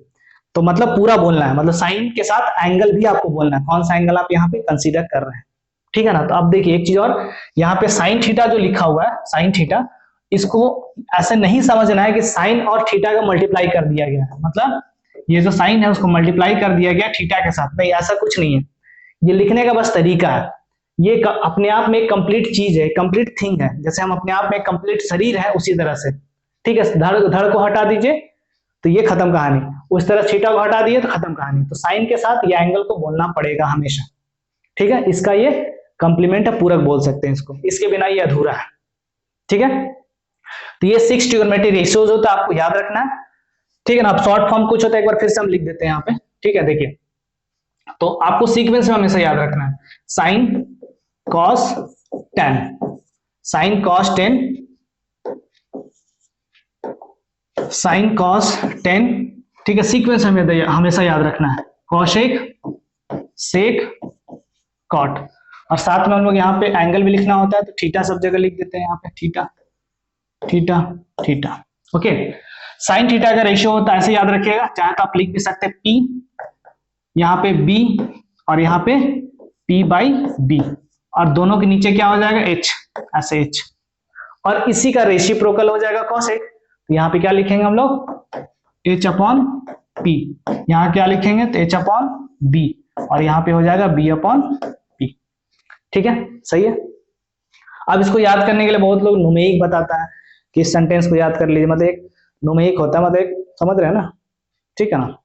तो मतलब पूरा बोलना है, मतलब साइन के साथ एंगल भी आपको बोलना है, कौन सा एंगल आप यहाँ पे कंसीडर कर रहे हैं। ठीक है ना। तो अब देखिए एक चीज और, यहाँ पे साइन थीटा जो लिखा हुआ है, साइन थीटा, इसको ऐसे नहीं समझना है कि साइन और थीटा का मल्टीप्लाई कर दिया गया है, मतलब ये जो साइन है उसको मल्टीप्लाई कर दिया गया थीटा के साथ, नहीं ऐसा कुछ नहीं है। ये लिखने का बस तरीका है, ये अपने आप में एक कंप्लीट चीज है, कंप्लीट थिंग है। जैसे हम अपने आप में एक कंप्लीट शरीर है, उसी तरह से। ठीक है, धड़ को हटा दीजिए तो ये खत्म कहानी, उस तरह थीटा को हटा दिए तो खत्म कहानी। तो साइन के साथ ये एंगल को बोलना पड़ेगा हमेशा। ठीक है, इसका ये कंप्लीमेंट है, पूरक बोल सकते हैं इसको, इसके बिना ये अधूरा है। ठीक है, तो ये 6 ट्रिगोनोमेट्री रेशियोज होता है, आपको याद रखना है। ठीक है ना। अब शॉर्ट फॉर्म कुछ होता है, एक बार फिर से हम लिख देते हैं यहाँ पे। ठीक है, देखिए, तो आपको सीक्वेंस में हमेशा याद रखना है, sine cos tan, sign cos 10, sign cos 10। ठीक है, सीक्वेंस हमें हमेशा याद रखना है, कॉसेक सेक कॉट, और साथ में हम लोग यहाँ पे एंगल भी लिखना होता है, तो थीटा सब जगह लिख देते हैं यहाँ पे, theta theta theta. Okay, sine theta का रेशियो होता है, ऐसे याद रखिएगा, चाहे तो आप लिख भी सकते हैं पी, यहाँ पे बी, और यहाँ पे पी बाई बी, और दोनों के नीचे क्या हो जाएगा एच, ऐसे एच, और इसी का रेसिप्रोकल हो जाएगा कॉसेक। तो यहाँ पे क्या लिखेंगे हम लोग, एच अपॉन पी, यहाँ क्या लिखेंगे तो एच अपॉन बी, और यहाँ पे हो जाएगा बी अपॉन पी। ठीक है, सही है। अब इसको याद करने के लिए बहुत लोग न्यूमेरिक बताता है कि इस सेंटेंस को याद कर लीजिए, मतलब एक न्यूमेरिक होता है, मतलब एक, समझ रहे हैं ना। ठीक है ना,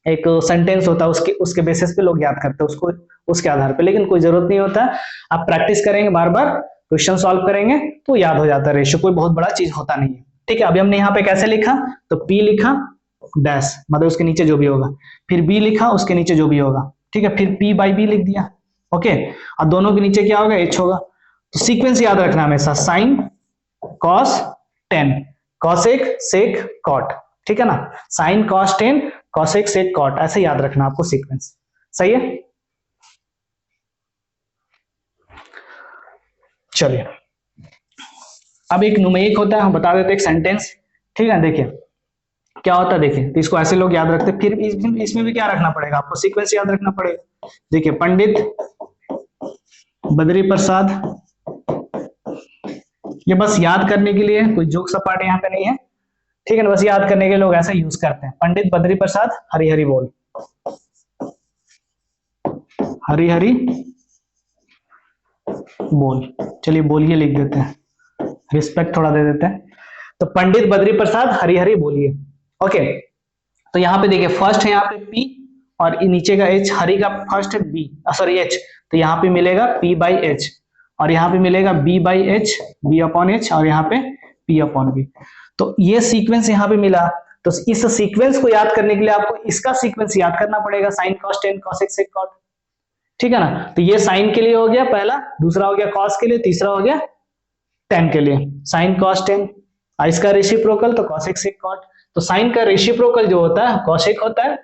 एक सेंटेंस होता है, उसके बेसिस पे लोग याद करते हैं उसको, उसके आधार पे, लेकिन कोई जरूरत नहीं होता है। आप प्रैक्टिस करेंगे, बार बार क्वेश्चन सॉल्व करेंगे तो याद हो जाता है रेशियो, कोई बहुत बड़ा चीज होता नहीं है। ठीक है, अभी हमने यहाँ पे कैसे लिखा, तो P लिखा डैश, मतलब उसके नीचे जो भी होगा, फिर B लिखा उसके नीचे जो भी होगा। ठीक है, फिर P बाई B लिख दिया। ओके, और दोनों के नीचे क्या होगा, H होगा। तो सीक्वेंस याद रखना हमेशा, sine cos 10, cosec sec cot. ठीक है ना, sine cos 10 cosec sec cot, ऐसे याद रखना आपको सीक्वेंस। सही है, चलिए अब एक न्यूमेरिक होता है, हम बता देते हैं एक सेंटेंस। ठीक है, देखिए क्या होता है, देखिए, तो इसको ऐसे लोग याद रखते हैं। फिर इसमें भी क्या रखना पड़ेगा आपको, सीक्वेंस याद रखना पड़ेगा। देखिए, पंडित बद्री प्रसाद, ये बस याद करने के लिए, कोई जोक सपाट यहाँ पे नहीं है। ठीक है ना, बस याद करने के लोग ऐसा यूज करते हैं, पंडित बद्री प्रसाद हरि हरि बोल, हरि हरि बोल। चलिए बोलिए लिख देते हैं, रिस्पेक्ट थोड़ा दे देते हैं। तो पंडित बद्री प्रसाद हरि हरि बोलिए। ओके, तो यहाँ पे देखिए फर्स्ट है यहाँ पे P, और नीचे का H, हरि का फर्स्ट है B, सॉरी H, तो यहाँ पे मिलेगा P बाई H, और यहाँ पे मिलेगा B by H, B upon H, और यहाँ पे P अपॉन B। तो ये सीक्वेंस यहाँ पे मिला, तो इस सीक्वेंस को याद करने के लिए आपको इसका सीक्वेंस याद करना पड़ेगा, sine cos 10 cosec sec cot. ठीक है ना, तो ये साइन के लिए हो गया पहला, दूसरा हो गया कॉस के लिए, तीसरा हो गया टेन के लिए, साइन कॉस 10, इसका रेसिप्रोकल तो कॉसेक सेक कॉट। तो साइन का रेसिप्रोकल जो होता है कॉसेक होता है,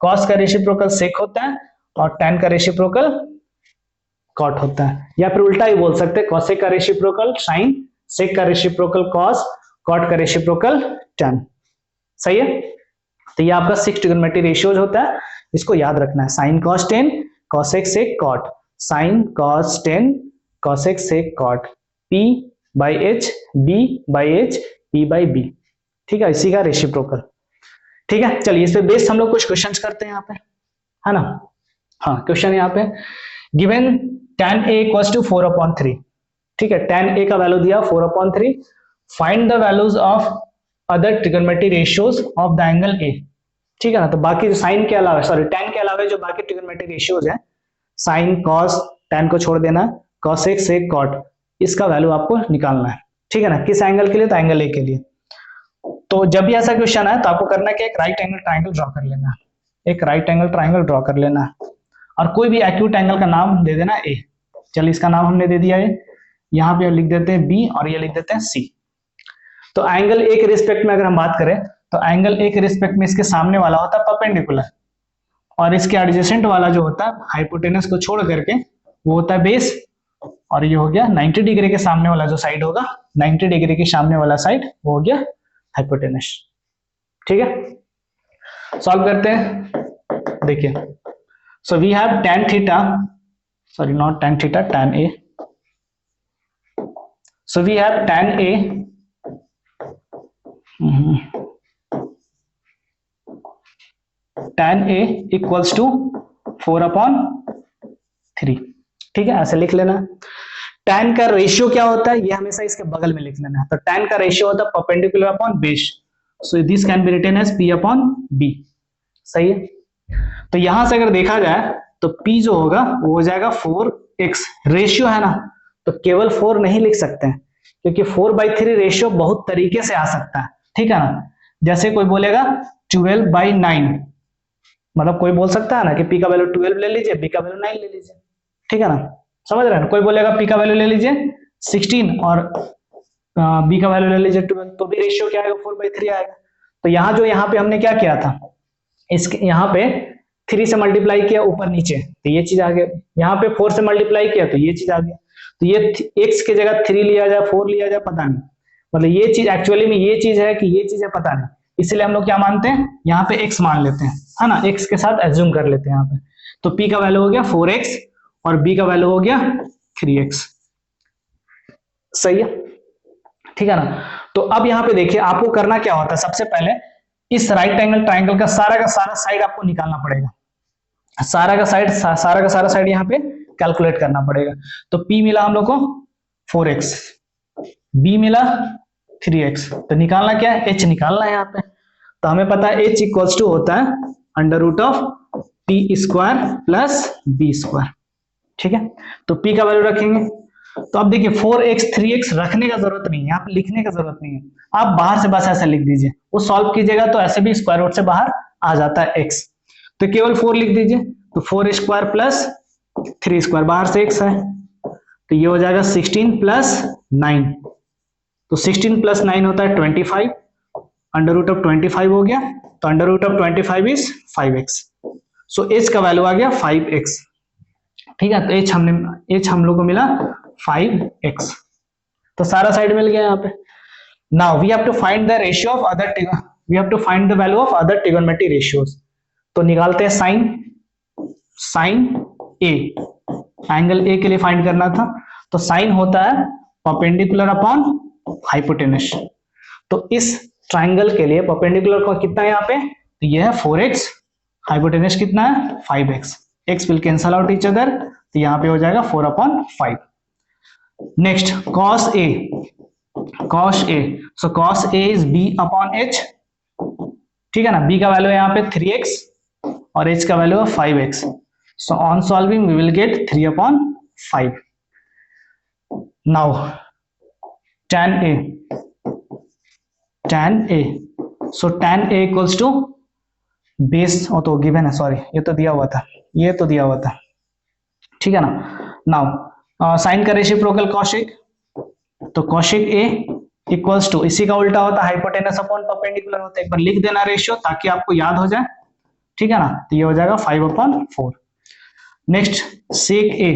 कॉस का रेसिप्रोकल सेक होता है, और टेन का रेसिप्रोकल कॉट होता है। या फिर उल्टा ही बोल सकते हैं, कॉसेक का रेसिप्रोकल साइन, सेक का रेसिप्रोकल कॉस, कॉट का रेसिप्रोकल टेन। सही है, तो ये आपका 6 ट्रिगोनोमेट्री रेशियोज होता है, इसको याद रखना है। Sine cos 10 cosec sec cot, साइन cos 10 cosec sec cot, p by H, b by H, p by b, ठीक है, इसी का रेसिप्रोकल। ठीक है, चलिए इस पे बेस्ड हम लोग कुछ क्वेश्चंस करते हैं यहाँ पे, है ना। हाँ, क्वेश्चन यहाँ पे given tan a equals to 4/3, ठीक है, tan a का वैल्यू दिया 4/3, find the values of other trigonometry ratios of the angle a, ठीक है ना। तो बाकी जो साइन के अलावा, सॉरी tan के अलावा जो बाकी ट्रिगोनोमेट्री रेशियोज हैं, साइन कॉस, tan को छोड़ देना, cosec sec cot, इसका वैल्यू आपको निकालना है, ठीक है ना। किस एंगल के लिए? तो एंगल a के लिए। तो जब भी ऐसा क्वेश्चन है तो आपको करना है कि एक राइट एंगल ट्राइंगल ड्रॉ कर लेना है, एक राइट एंगल ट्राइंगल ड्रॉ कर लेना है, और कोई भी एक्यूट एंगल का नाम दे देना a। चलिए इसका नाम हमने दे दिया है, यहाँ पे लिख देते हैं b और ये लिख देते हैं c। तो एंगल a के रिस्पेक्ट में अगर हम बात करें तो एंगल a के रिस्पेक्ट में इसके सामने वाला होता है परपेंडिकुलर, और इसके एडजेसेंट वाला जो होता है हाइपोटेनस को छोड़ करके वो होता है बेस, और ये हो गया 90 डिग्री के सामने वाला जो साइड होगा, 90 डिग्री के सामने वाला साइड वो हो गया हाइपोटेनस। ठीक है, सॉल्व करते हैं। देखिए, so we have tan theta, sorry not tan theta, tan a। So we have tan a tan a equals to 4/3, ठीक है, ऐसे लिख लेना। tan का रेशियो क्या होता है, ये हमेशा इसके बगल में लिख लेना है। तो tan का रेशियो होता है perpendicular upon base, so this can be written as p/b, सही है। तो यहां से अगर देखा जाए तो p जो होगा वो हो जाएगा 4x, रेशियो है ना, तो केवल 4 नहीं लिख सकते हैं, क्योंकि 4/3 रेशियो बहुत तरीके से आ सकता है, ठीक है ना। जैसे कोई बोलेगा 12/9, मतलब कोई बोल सकता है ना कि p का वैल्यू 12 ले लीजिए, b का वैल्यू 9 ले लीजिए, ठीक है ना, समझ रहे हैं। कोई बोलेगा p का वैल्यू ले लीजिए 16 और b का वैल्यू ले लीजिए 12, तो भी रेशियो क्या आएगा, 4/3 आएगा। तो यहाँ पे हमने क्या किया था, इसके यहाँ पे 3 से मल्टीप्लाई किया ऊपर नीचे, तो ये चीज आ गया। यहाँ पे 4 से मल्टीप्लाई किया तो ये चीज आ गया। तो ये x की जगह 3 लिया जाए, 4 लिया जाए, पता नहीं, मतलब ये चीज एक्चुअली में ये चीज है कि ये चीज है, पता नहीं। इसलिए हम लोग क्या मानते हैं, यहाँ पे x मान लेते हैं, है ना, x के साथ एज्यूम कर लेते हैं यहाँ पे। तो p का वैल्यू हो गया 4x और b का वैल्यू हो गया 3x, सही है, ठीक है ना। तो अब यहाँ पे देखिए आपको करना क्या होता है, सबसे पहले इस राइट एंगल ट्राइंगल का सारा साइड आपको निकालना पड़ेगा, सारा का सारा साइड यहाँ पे कैलकुलेट करना पड़ेगा। तो p मिला हम लोग को 4x, b मिला 3x, तो निकालना क्या है, h निकालना है यहाँ पे। तो हमें पता है h इक्वल्स टू होता है √p² प्लस b², ठीक है। तो p का वैल्यू रखेंगे, तो अब देखिए 4x 3x रखने का जरूरत नहीं है, यहाँ पे लिखने का जरूरत नहीं है, आप बाहर से बस ऐसे लिख दीजिए, वो सॉल्व कीजिएगा तो ऐसे भी स्क्वायर रूट से बाहर आ जाता है x, तो केवल 4 लिख दीजिए, तो 4² प्लस 3², बाहर से x है, तो ये हो जाएगा 16 प्लस 9, तो 16 प्लस 9 होता है 25, √25 हो गया, तो √25 इज 5x, सो h का वैल्यू आ गया 5x, ठीक है। तो h हम लोग को मिला 5x, तो सारा साइड मिल गया यहाँ पे। Now we have to find the ratio of other, we have to find the value of other trigonometry ratios. तो निकालते हैं साइन a, एंगल a के लिए फाइंड करना था, तो साइन होता है परपेंडिकुलर अपॉन हाइपोटेनस। तो इस ट्राइंगल के लिए परपेंडिकुलर का कितना है यहाँ पे, तो ये है 4x, हाइपोटेनस कितना है 5x, x will cancel out each other, तो यहाँ पे हो जाएगा 4/5। Next cos a, so cos a is b/h, ठीक है ना। b का वैल्यू है यहाँ पे 3x और h का वैल्यू है 5x, so on solving we will get 3/5। Now tan a, so tan a equals to base, तो गिवन है, सॉरी ये तो दिया हुआ था, ठीक है ना। नाउ साइन का रेसिप्रोकल cosec, तो cosec a इक्वल्स टू, इसी का उल्टा होता है हाइपोटेनस अपॉन परपेंडिकुलर होता है, एक बार लिख देना रेशियो ताकि आपको याद हो जाए, ठीक है ना। तो ये हो जाएगा 5/4। नेक्स्ट sec a,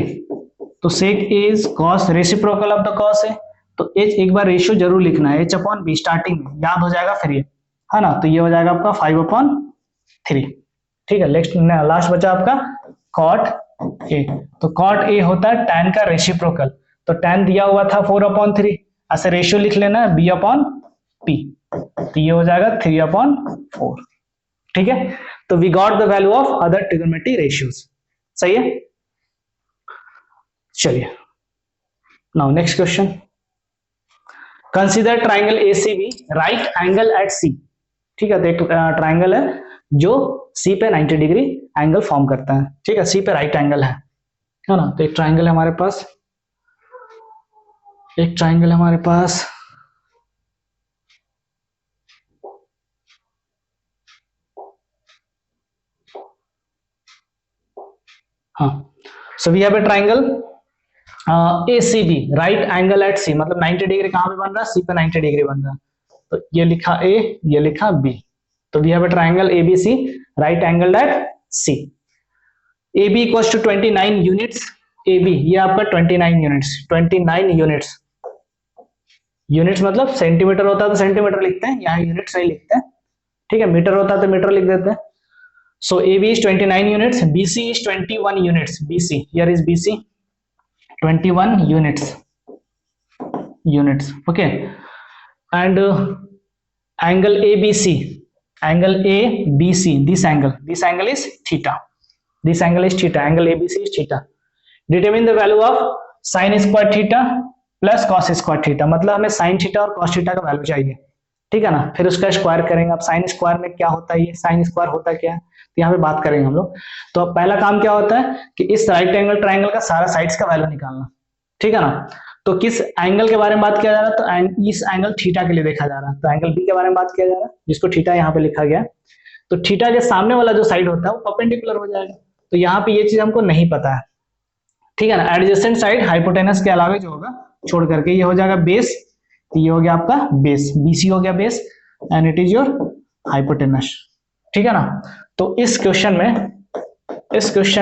तो sec a is cos reciprocal of the cos a, तो h एक बार रेशियो जरूर लिखना है, h/b स्टार्टिंग में याद हो जाएगा फिर ये, है ना। तो ये हो जाएगा आपका 5/4, 3। ठीक है, लास्ट बचा आपका कॉट ए। तो कॉट ए होता है tan का रेसिप्रोकल, तो tan दिया हुआ था 4/3, ऐसे रेशियो लिख लेना है b/p, तो ये हो जाएगा 3/4। ठीक है, तो we got the value of other trigonometry ratios. सही है, चलिए now next question. Consider triangle ACB right angle at C। ठीक है, तो एक ट्राइंगल है जो C पे 90 डिग्री एंगल फॉर्म करता है। ठीक है, C पे राइट एंगल है ना। तो एक ट्राइंगल है हमारे पास, हाँ। So we have a triangle ACB right angle at C, मतलब 90 डिग्री कहां पे बन रहा है, C पे 90 डिग्री बन रहा है। तो ये लिखा A, ये लिखा B, तो we have a triangle ABC right angle at C। AB equals to 29 units. AB ये आपका 29 यूनिट्स, 29 यूनिट्स। यूनिट्स मतलब सेंटीमीटर होता है तो सेंटीमीटर लिखते हैं, यहाँ यूनिट्स नहीं लिखते हैं। ठीक है, मीटर होता है तो मीटर लिख देते हैं। सो AB is 29 units, BC is 21 units, BC, here is BC, 21 units, okay, and angle ABC, this angle is theta, angle ABC is theta. Determine the value of sin square theta plus cos square theta, मतलब हमें sin theta और cos theta का value चाहिए। ठीक है ना, फिर उसका स्क्वायर करेंगे। अब साइन स्क्वायर में क्या होता है, ये साइन स्क्वायर होता क्या है, तो यहाँ पे बात करेंगे हम लोग। तो अब पहला काम क्या होता है कि इस राइट एंगल ट्राइंगल का सारा साइड्स का वैल्यू निकालना। ठीक है ना, तो किस एंगल के बारे में बात किया जा रहा है, तो इस एंगल थीटा के लिए देखा जा रहा है, तो एंगल बी के बारे में बात किया जा रहा है, जिसको थीटा यहाँ पे लिखा गया। तो थीटा के सामने वाला जो साइड होता है वो परपेंडिकुलर हो जाएगा, तो यहाँ पे ये चीज हमको नहीं पता है। ठीक है ना, एडजेसेंट साइड हाइपोटेनस के अलावा जो होगा छोड़ करके ये हो जाएगा बेस, ये हो गया आपका बेस, BC हो गया base, and it is your hypotenuse. ठीक है ना, तो इस क्वेश्चन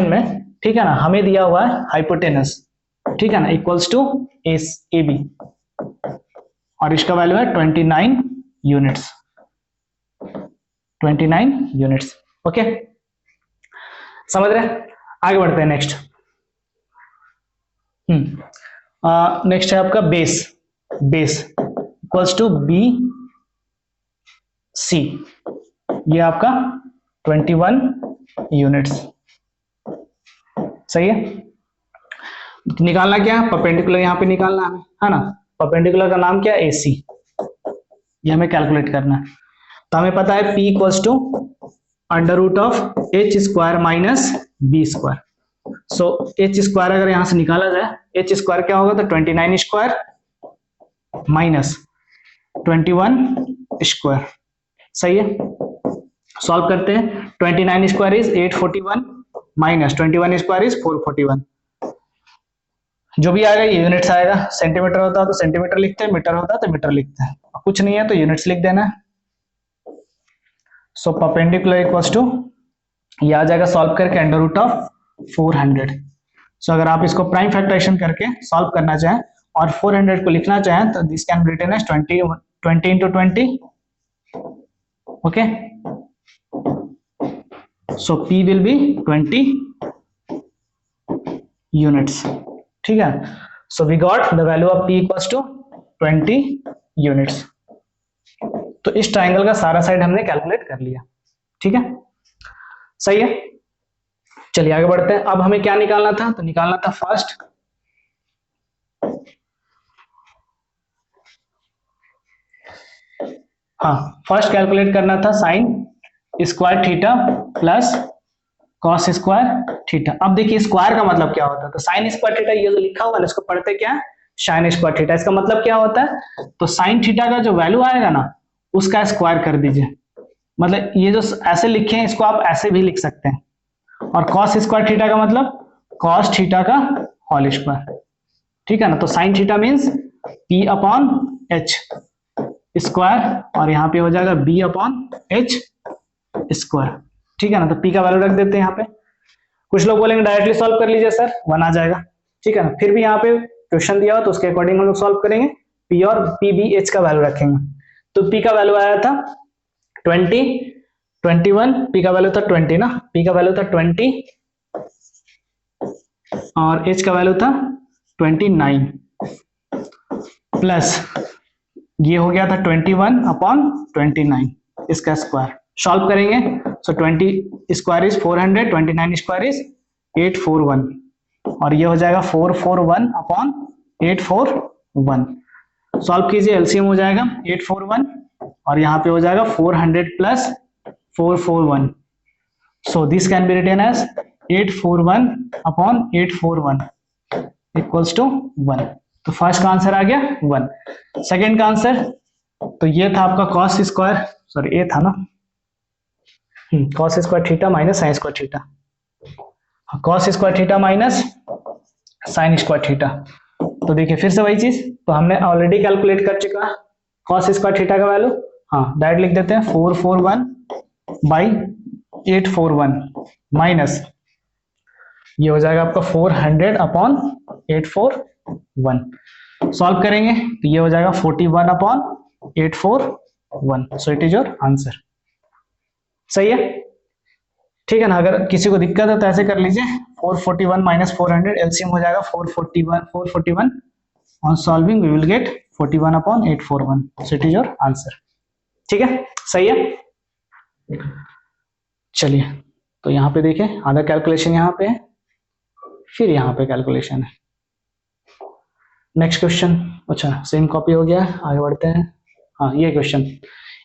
में ठीक है ना, हमें दिया हुआ है हाइपोटेनस, ठीक है ना, इक्वल्स टू AB, और इसका वैल्यू है 29 यूनिट्स, 29 यूनिट्स। ओके, समझ रहे, आगे बढ़ते हैं। नेक्स्ट नेक्स्ट है आपका बेस इक्वल्स टू BC, ये आपका 21 यूनिट्स। सही है, निकालना क्या है, परपेंडिकुलर यहाँ पे निकालना है ना। परपेंडिकुलर का नाम क्या है, AC, ये हमें कैलकुलेट करना है। तो हमें पता है P equals to under root of H square minus B square. So H square अगर यहां से निकाला जाए, H स्क्वायर क्या होगा, तो 29 स्क्वायर माइनस 21 स्क्वायर। सही है, सॉल्व करते हैं। 29 square is 841 minus 21 square is 441। जो भी आएगा ये यूनिट्स आएगा, सेंटीमीटर होता है तो सेंटीमीटर लिखते हैं, मीटर होता है तो मीटर लिखते हैं, कुछ नहीं है तो यूनिट्स लिख देना है। सो परपेंडिकुलर इक्वल्स टू, ये आ जाएगा सॉल्व करके अंडर रूट ऑफ 400। सो अगर आप इसको प्राइम फैक्टराइजेशन करके सॉल्व करना चाहें और 400 को लिखना चाहें तो this can be written as 20 into 20। Okay, so P will be 20 units. ठीक है, so we got the value of P equals to 20 units. तो इस ट्राइंगल का सारा साइड हमने कैलकुलेट कर लिया। ठीक है, सही है, चलिए आगे बढ़ते हैं। अब हमें क्या निकालना था, तो निकालना था फर्स्ट फर्स्ट कैलकुलेट करना था sine square theta plus cos square theta. अब देखिए स्क्वायर का मतलब क्या होता है, तो साइन स्क्वायर थीटा ये जो लिखा हुआ है इसको पढ़ते क्या है, साइन स्क्वायर थीटा। इसका मतलब क्या होता है, तो साइन थीटा का जो वैल्यू आएगा ना उसका स्क्वायर कर दीजिए। मतलब ये जो ऐसे लिखे हैं इसको आप ऐसे भी लिख सकते हैं। और कॉस स्क्वायर थीटा का मतलब कॉस थीटा का होल स्क्वायर। ठीक है ना, तो sine theta means P/H square, और यहाँ पे हो जाएगा B/H स्क्वायर। ठीक है ना, तो P का वैल्यू रख देते हैं यहाँ पे। कुछ लोग बोलेंगे डायरेक्टली सॉल्व कर लीजिए सर, 1 आ जाएगा। ठीक है ना, फिर भी यहाँ पे क्वेश्चन दिया हो तो उसके अकॉर्डिंग हम लोग सॉल्व करेंगे। P और PBH का वैल्यू रखेंगे। तो P का वैल्यू आया था 20, 21, पी का वैल्यू था 20 ना, पी का वैल्यू था 20 और एच का वैल्यू था 29 प्लस ये हो गया था 21/29 इसका स्क्वायर। सॉल्व करेंगे सो 20 स्क्वायर इज 400, 29 स्क्वायर इज 841 और ये हो जाएगा 441/841। सॉल्व कीजिए, एलसीएम हो जाएगा 841 और यहाँ पे हो जाएगा 400 plus 441। So this can be written as 841/841 equals to 1। तो फर्स्ट का आंसर आ गया 1। सेकेंड का आंसर, तो ये था आपका कॉस स्क्वायर, सॉरी ये था ना cos square theta minus sine square theta, cos square theta minus sine square theta. तो देखिए फिर से वही चीज, तो हमने ऑलरेडी कैलकुलेट कर चुका है कॉस स्क्वायर थीटा का वैल्यू, हाँ डायरेक्ट लिख देते हैं 441/841 माइनस ये हो जाएगा आपका 400/841। सॉल्व करेंगे तो ये हो जाएगा 41/841। So it is your answer. सही है, ठीक है ना। अगर किसी को दिक्कत है तो ऐसे कर लीजिए 441 माइनस 400 एलसीएम हो जाएगा 441 on solving we will get 41/841। So it is your answer. ठीक है, सही है। चलिए तो यहाँ पे देखें आधा कैलकुलेशन यहाँ पे है, फिर यहाँ पे कैलकुलेशन है। नेक्स्ट क्वेश्चन, अच्छा सेम कॉपी हो गया, आगे बढ़ते हैं। हाँ ये question,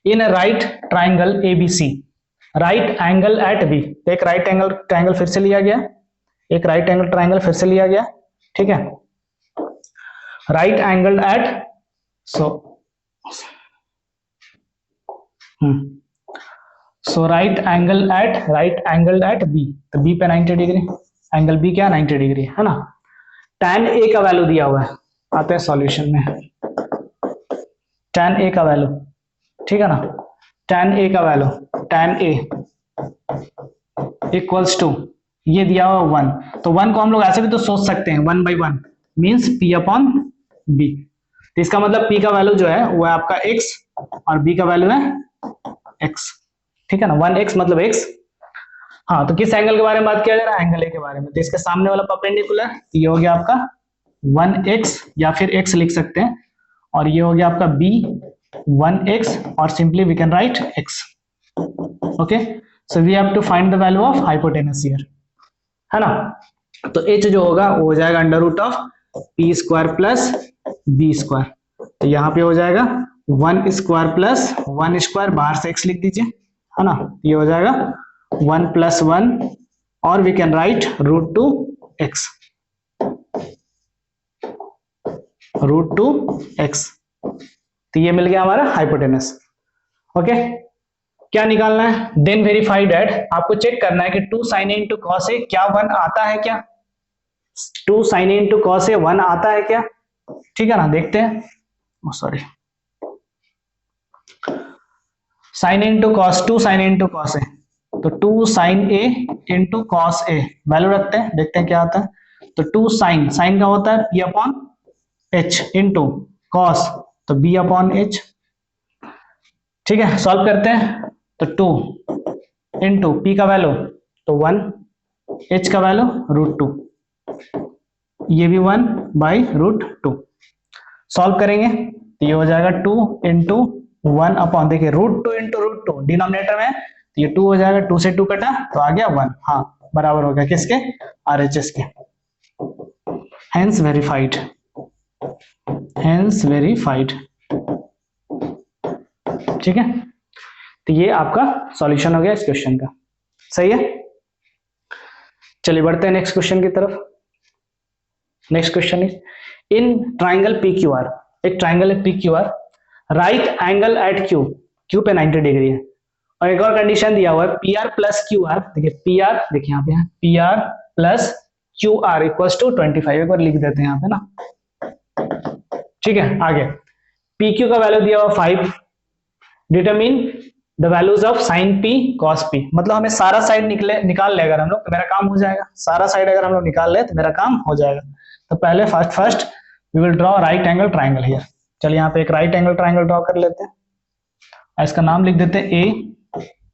in right triangle ABC right angle at B, तो एक राइट एंगल ट्राइंगल फिर से लिया गया, एक राइट एंगल ट्राइंगल फिर से लिया गया, ठीक है। Right angle eight so right angle at B, तो बी पे 90 डिग्री, एंगल बी क्या 90 डिग्री है ना। tan ए का वैल्यू दिया हुआ है, आते हैं सॉल्यूशन में। tan ए का वैल्यू, ठीक है ना, tan ए का value tan A equals to ये दिया हुआ 1, तो 1 को हम लोग ऐसे भी तो सोच सकते हैं 1/1 मींस p अपॉन b। तो इसका मतलब p का वैल्यू जो है वो है आपका x और b का वैल्यू है x, ठीक है ना, 1x मतलब x। हाँ तो किस एंगल के बारे में बात किया जा रहा है, एंगल ए के बारे में। तो इसके सामने वाला परपेंडिकुलर, तो ये हो गया आपका 1x या फिर x लिख सकते हैं, और ये हो गया आपका b 1x और simply we can write x। Okay, so we have to find the value of hypotenuse here, है ना। तो h जो होगा वो हो जाएगा √p square plus b square, तो यहाँ पे हो जाएगा 1 स्क्वायर प्लस 1 स्क्वायर, बाहर से x लिख दीजिए, है ना, ये हो जाएगा 1 + 1 और we can right √2x, √2x। तो ये मिल गया हमारा हाइपोटेनस। ओके, क्या निकालना है, देन वेरीफाई दैट, आपको चेक करना है कि 2 sin a × cos a क्या 1 आता है क्या, 2 sin a × cos a 1 आता है क्या, ठीक है ना, देखते हैं। Sorry, sin a × cos 2 sin a × cos a, तो 2 sin a × cos a value रखते हैं, देखते हैं क्या आता है। तो 2 sin का होता है p upon h into cos, तो b अपॉन h, ठीक है। सॉल्व करते हैं, तो 2 इंटू p का वैल्यू तो 1, h का वैल्यू √2, ये भी 1/√2। सॉल्व करेंगे तो ये हो जाएगा 2 इंटू 1 अपॉन, देखिए √2 इंटू √2 डिनोमिनेटर में, तो ये 2 हो जाएगा, 2 से 2 कटा तो आ गया 1, हाँ बराबर हो गया किसके, RHS के। हेंस वेरीफाइड, हेंस वेरीफाइड, ठीक है। तो ये आपका सॉल्यूशन हो गया इस क्वेश्चन का, सही है। चलिए बढ़ते हैं नेक्स्ट क्वेश्चन की तरफ। Next question is in triangle PQR, एक ट्राइंगल है PQR, right angle at Q, Q पे 90 डिग्री है, और एक और कंडीशन दिया हुआ है PR + QR, देखिए PR, देखिए यहाँ पे PR + QR इक्वल्स टू 25, एक बार लिख देते हैं यहाँ पे ना, ठीक है। आगे PQ का वैल्यू दिया हुआ 5, determine the values of sin P cos P, मतलब हमें सारा साइड निकाल ले अगर हम लोग तो मेरा काम हो जाएगा, सारा साइड अगर हम लोग निकाल ले तो मेरा काम हो जाएगा। तो पहले first we will draw right angle triangle here. चलिए यहाँ पे एक राइट एंगल ट्राइंगल ड्रॉ कर लेते हैं, इसका नाम लिख देते हैं A,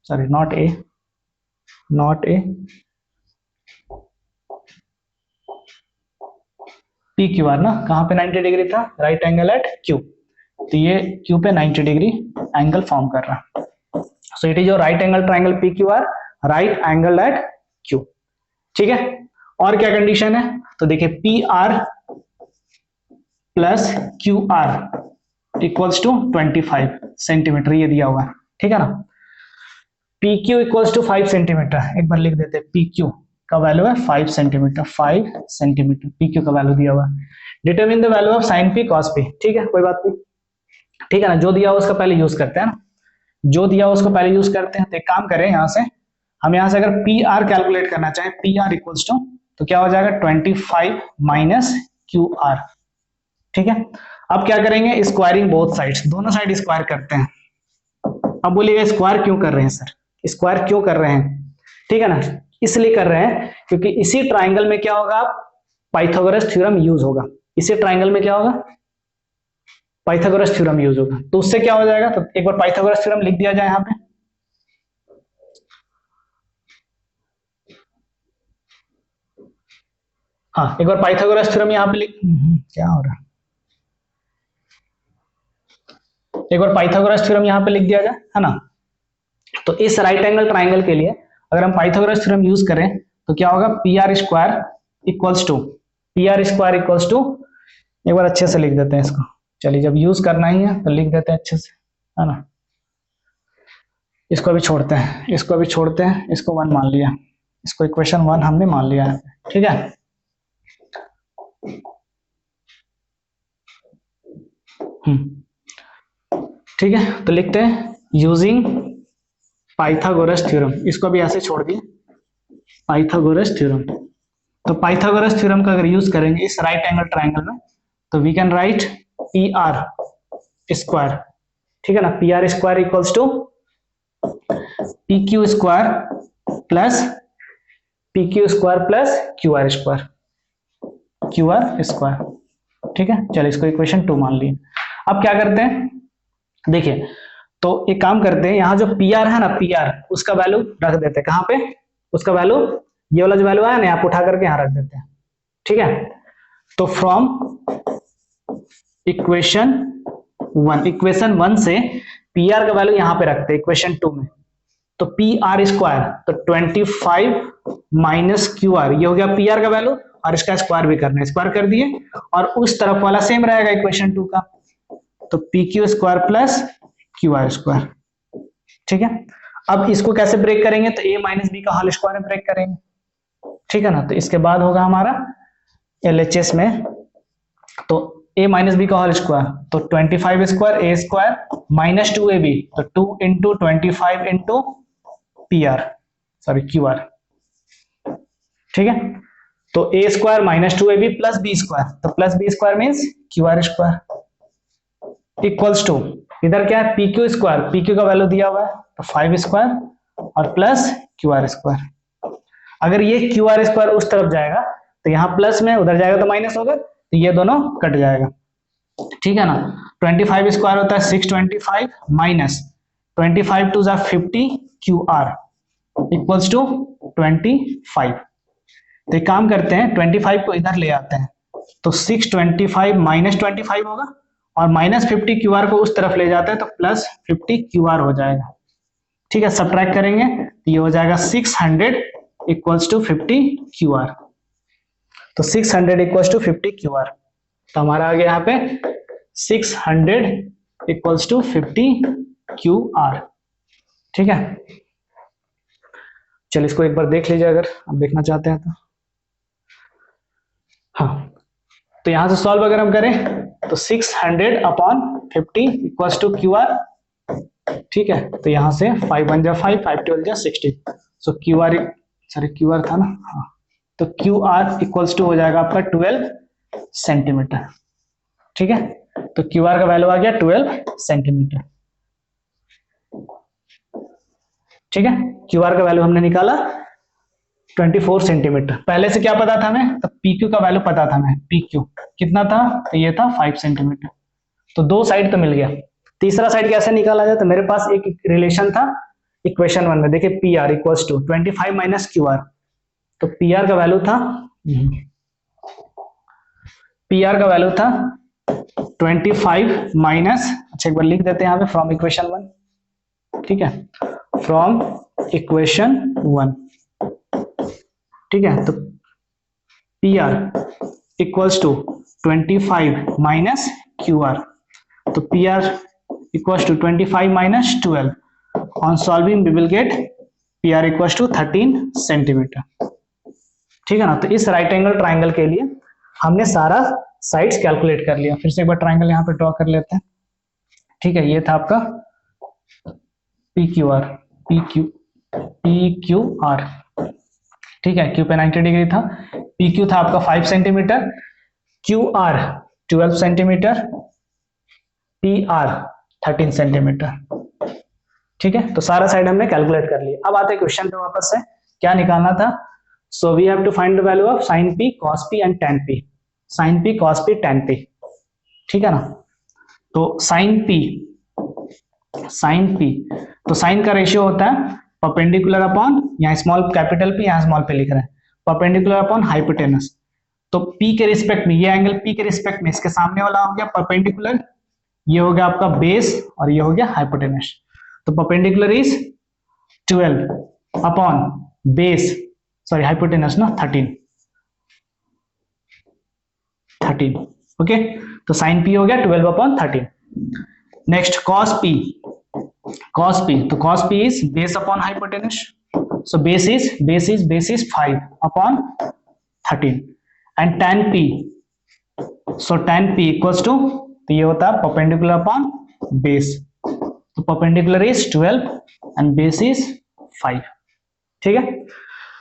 sorry not a, P Q are ना, कहाँ पे 90 डिग्री था, राइट एंगल एट क्यू, तो ये क्यू पे 90 डिग्री एंगल फॉर्म कर रहा। So it is your right angle triangle P Q R, right angle at Q. ठीक है, और क्या कंडीशन है, तो देखिए P R plus Q R equals to 25 centimetre, ये दिया हुआ है। ठीक है ना, P Q equals to 5 centimetre, एक बार लिख देते हैं, पी क्यू का वैल्यू है 5 सेंटीमीटर, 5 सेंटीमीटर पी क्यू का वैल्यू दिया हुआ है। Determine the value of sine P cos P. ठीक है, कोई बात नहीं, ठीक है ना, जो दिया हो उसका पहले यूज करते हैं ना, जो दिया हो उसको पहले यूज करते हैं। तो एक काम करें, यहां से हम यहां से अगर पी आर कैलकुलेट करना चाहें, पी आर इक्वल्स टू, तो क्या हो जाएगा 25 माइनस क्यू आर। ठीक है, अब क्या करेंगे, स्क्वायरिंग बोथ साइड्स, दोनों साइड स्क्वायर करते हैं। अब बोलिएगा स्क्वायर क्यों कर रहे हैं सर, स्क्वायर क्यों कर रहे हैं, ठीक है ना, इसलिए कर रहे हैं क्योंकि इसी ट्राइंगल में क्या होगा, पाइथागोरस थ्योरम यूज होगा। इसी ट्राइंगल में क्या होगा, पाइथागोरस थ्योरम यूज होगा। तो उससे क्या हो जाएगा, तो एक बार पाइथागोरस थ्योरम लिख दिया जाए यहां पे। हाँ, एक बार पाइथागोरस थ्योरम यहां पे लिख, क्या हो रहा है, एक बार पाइथागोरस थ्योरम यहां पे लिख दिया जाए, है ना। तो इस राइट एंगल ट्राइंगल के लिए अगर हम पाइथागोरस थ्योरम यूज करें तो क्या होगा, P R square equals to, एक बार अच्छे से लिख देते हैं इसको। चलिए, जब यूज करना ही है तो लिख देते हैं अच्छे से, है ना। इसको भी छोड़ते हैं, इसको 1 मान लिया, इसको इक्वेशन 1 हमने मान लिया है। ठीक है, ठीक है, तो लिखते हैं यूजिंग पाइथागोरस थ्योरम, इसको भी ऐसे छोड़ दिए, पाइथागोरस थ्योरम। तो पाइथागोरस थ्योरम का अगर यूज करेंगे इस राइट एंगल ट्राइंगल में, तो we can write P R square, ठीक है ना, P R square equals to P Q square plus Q R square, ठीक है। चलिए, इसको इक्वेशन 2 मान लिए। अब क्या करते हैं, देखिए, तो एक काम करते हैं, यहां जो पी आर है ना, पी आर उसका वैल्यू रख देते हैं, कहां पे, उसका वैल्यू, ये वाला जो वैल्यू आया ना, आप उठा करके यहां रख देते हैं। ठीक है, तो फ्रॉम इक्वेशन 1 से पी आर का वैल्यू यहां पे रखते हैं इक्वेशन 2 में। तो पी आर स्क्वायर, तो 25 माइनस क्यू आर, ये हो गया पी आर का वैल्यू, और इसका स्क्वायर भी करना है, स्क्वायर कर दिए, और उस तरफ वाला सेम रहेगा इक्वेशन 2 का, तो P Q square plus Q R square. ठीक है, अब इसको कैसे ब्रेक करेंगे, तो a माइनस बी का होल स्क्वायर में ब्रेक करेंगे। ठीक है ना, तो इसके बाद होगा हमारा LHS में, तो a माइनस बी का होल स्क्वायर, तो 25 square a square minus 2ab, तो 2 into 25 into P R, sorry Q R. ठीक है, तो a square minus 2ab plus B square, तो plus B square means Q R square equals to, इधर क्या है, P Q square, P Q का value दिया हुआ है, तो 5 स्क्वायर और प्लस क्यू आर स्क्वायर। अगर ये क्यू आर स्क्वायर उस तरफ जाएगा तो यहाँ प्लस में, उधर जाएगा तो माइनस होगा, तो ये दोनों कट जाएगा। ठीक है ना, 25 स्क्वायर होता है 625 minus 25 to 50 Q R equals to 25। तो एक काम करते हैं, 25 को इधर ले आते हैं, तो 625 माइनस 25 होगा, और माइनस 50 क्यू आर को उस तरफ ले जाते हैं तो प्लस 50 क्यू आर हो जाएगा। ठीक है, सब्ट्रैक्ट करेंगे तो ये हो जाएगा 600 इक्वल्स टू 50 क्यू आर, तो 600 इक्वल्स टू 50 क्यू आर, तो हमारा आ गया यहाँ पे 600 इक्वल्स टू 50 क्यू आर। ठीक है, चलिए इसको एक बार देख लीजिए अगर आप देखना चाहते हैं तो। हाँ, तो यहां से सॉल्व अगर हम करें तो 600 upon 50 equals to Q R. ठीक है, तो यहां से 5 1 जा 5, 5 12 जा 60, so Q R, sorry Q R था ना, हाँ, तो क्यू आर इक्वल्स टू हो जाएगा आपका 12 सेंटीमीटर। ठीक है, तो क्यू आर का वैल्यू आ गया 12 सेंटीमीटर। ठीक है, क्यू आर का वैल्यू हमने निकाला 24 सेंटीमीटर। पहले से क्या पता था हमें, तो पी क्यू का वैल्यू पता था हमें, पी क्यू कितना था, तो ये था 5 सेंटीमीटर। तो दो साइड तो मिल गया, तीसरा साइड कैसे निकाला जाए, तो मेरे पास एक रिलेशन था, इक्वेशन 1 में देखिए P R equals to 25 minus Q R. तो पी आर का वैल्यू था 25 माइनस, अच्छा एक बार लिख देते हैं यहाँ पे फ्रॉम इक्वेशन 1, ठीक है, फ्रॉम इक्वेशन 1, ठीक है। तो P R equals to 25 minus Q R. तो P R equals to 25 minus 12। On solving we will get P R equals to 13 centimetre, ठीक है ना। तो इस राइट एंगल ट्राइंगल के लिए हमने सारा साइड्स कैलकुलेट कर लिया। फिर से एक बार ट्राइंगल यहाँ पे ड्रॉ कर लेते हैं, ठीक है। ये था आपका P Q are, P Q R, ठीक है। क्यू पे 90 डिग्री था, पी क्यू था आपका 5 centimetre, Q R 12 centimetre, P R 13 centimetre, ठीक है। तो सारा साइड हमने कैलकुलेट कर लिया। अब आते हैं क्वेश्चन पे वापस से, क्या निकालना था। So we have to find the value of sine P, cos P and tan P. Sine P, cos P, tan P, ठीक है ना। तो साइन पी, तो साइन का रेशियो होता है परपेंडिकुलर अपॉन, यहाँ स्मॉल कैपिटल पी, यहाँ स्मॉल पे लिख रहे हैं, परपेंडिकुलर अपॉन हाइपोटेनस। तो पी के रिस्पेक्ट में, ये एंगल पी के रिस्पेक्ट में, इसके सामने वाला हो गया परपेंडिकुलर, ये हो गया आपका बेस और ये हो गया हाइपोटेनस। तो perpendicular is 12 upon base, sorry hypotenuse ना 13, ओके। तो साइन पी हो गया 12 अपॉन 13। नेक्स्ट कॉस पी, तो cos P is base upon hypotenuse. So base is 5 upon 13 and tan p, so tan p equals to, तो ये होता है perpendicular upon base. तो perpendicular is 12 and base is 5, ठीक है।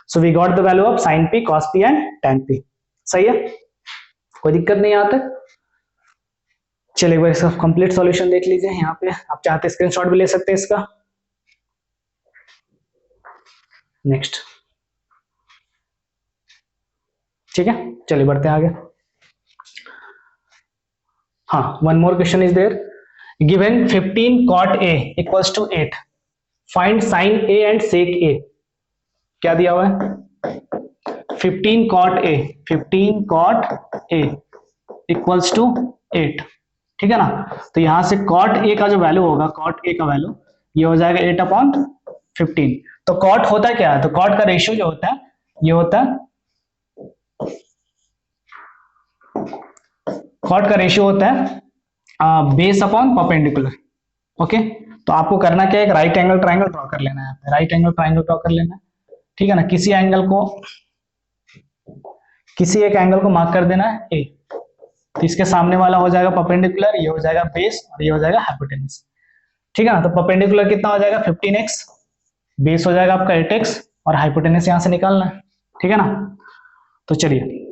So we got the value of sine P, cos P and tan p। सही है, कोई दिक्कत नहीं यहाँ तक। चलिए एक बार इसका कंप्लीट सॉल्यूशन देख लीजिए। यहाँ पे आप चाहते स्क्रीनशॉट भी ले सकते हैं इसका। नेक्स्ट, ठीक है, चलिए बढ़ते हैं आगे। हाँ, one more question is there. Given 15 cot a equals to 8, find sine a and sec a। क्या दिया हुआ है? 15 cot a इक्वल्स टू 8, ठीक है ना। तो यहां से cot a का जो वैल्यू होगा, cot a का वैल्यू ये हो जाएगा 8 अपॉन 15। तो cot होता क्या है? तो cot का रेशियो जो होता है ये होता है, cot का रेशियो होता है बेस अपॉन परपेंडिकुलर, ओके। तो आपको करना क्या है, एक राइट एंगल ट्राइंगल ड्रॉ कर लेना है, राइट एंगल ट्राइंगल ड्रॉ कर लेना है, ठीक है ना। किसी एक एंगल को मार्क कर देना है ए। तो इसके सामने वाला हो जाएगा परपेंडिकुलर, ये हो जाएगा बेस और ये हो जाएगा हाइपोटेनस, ठीक है ना। तो परपेंडिकुलर कितना हो जाएगा 15x, बेस हो जाएगा आपका 8x और हाइपोटेनस यहां से निकालना है, ठीक है ना। तो चलिए,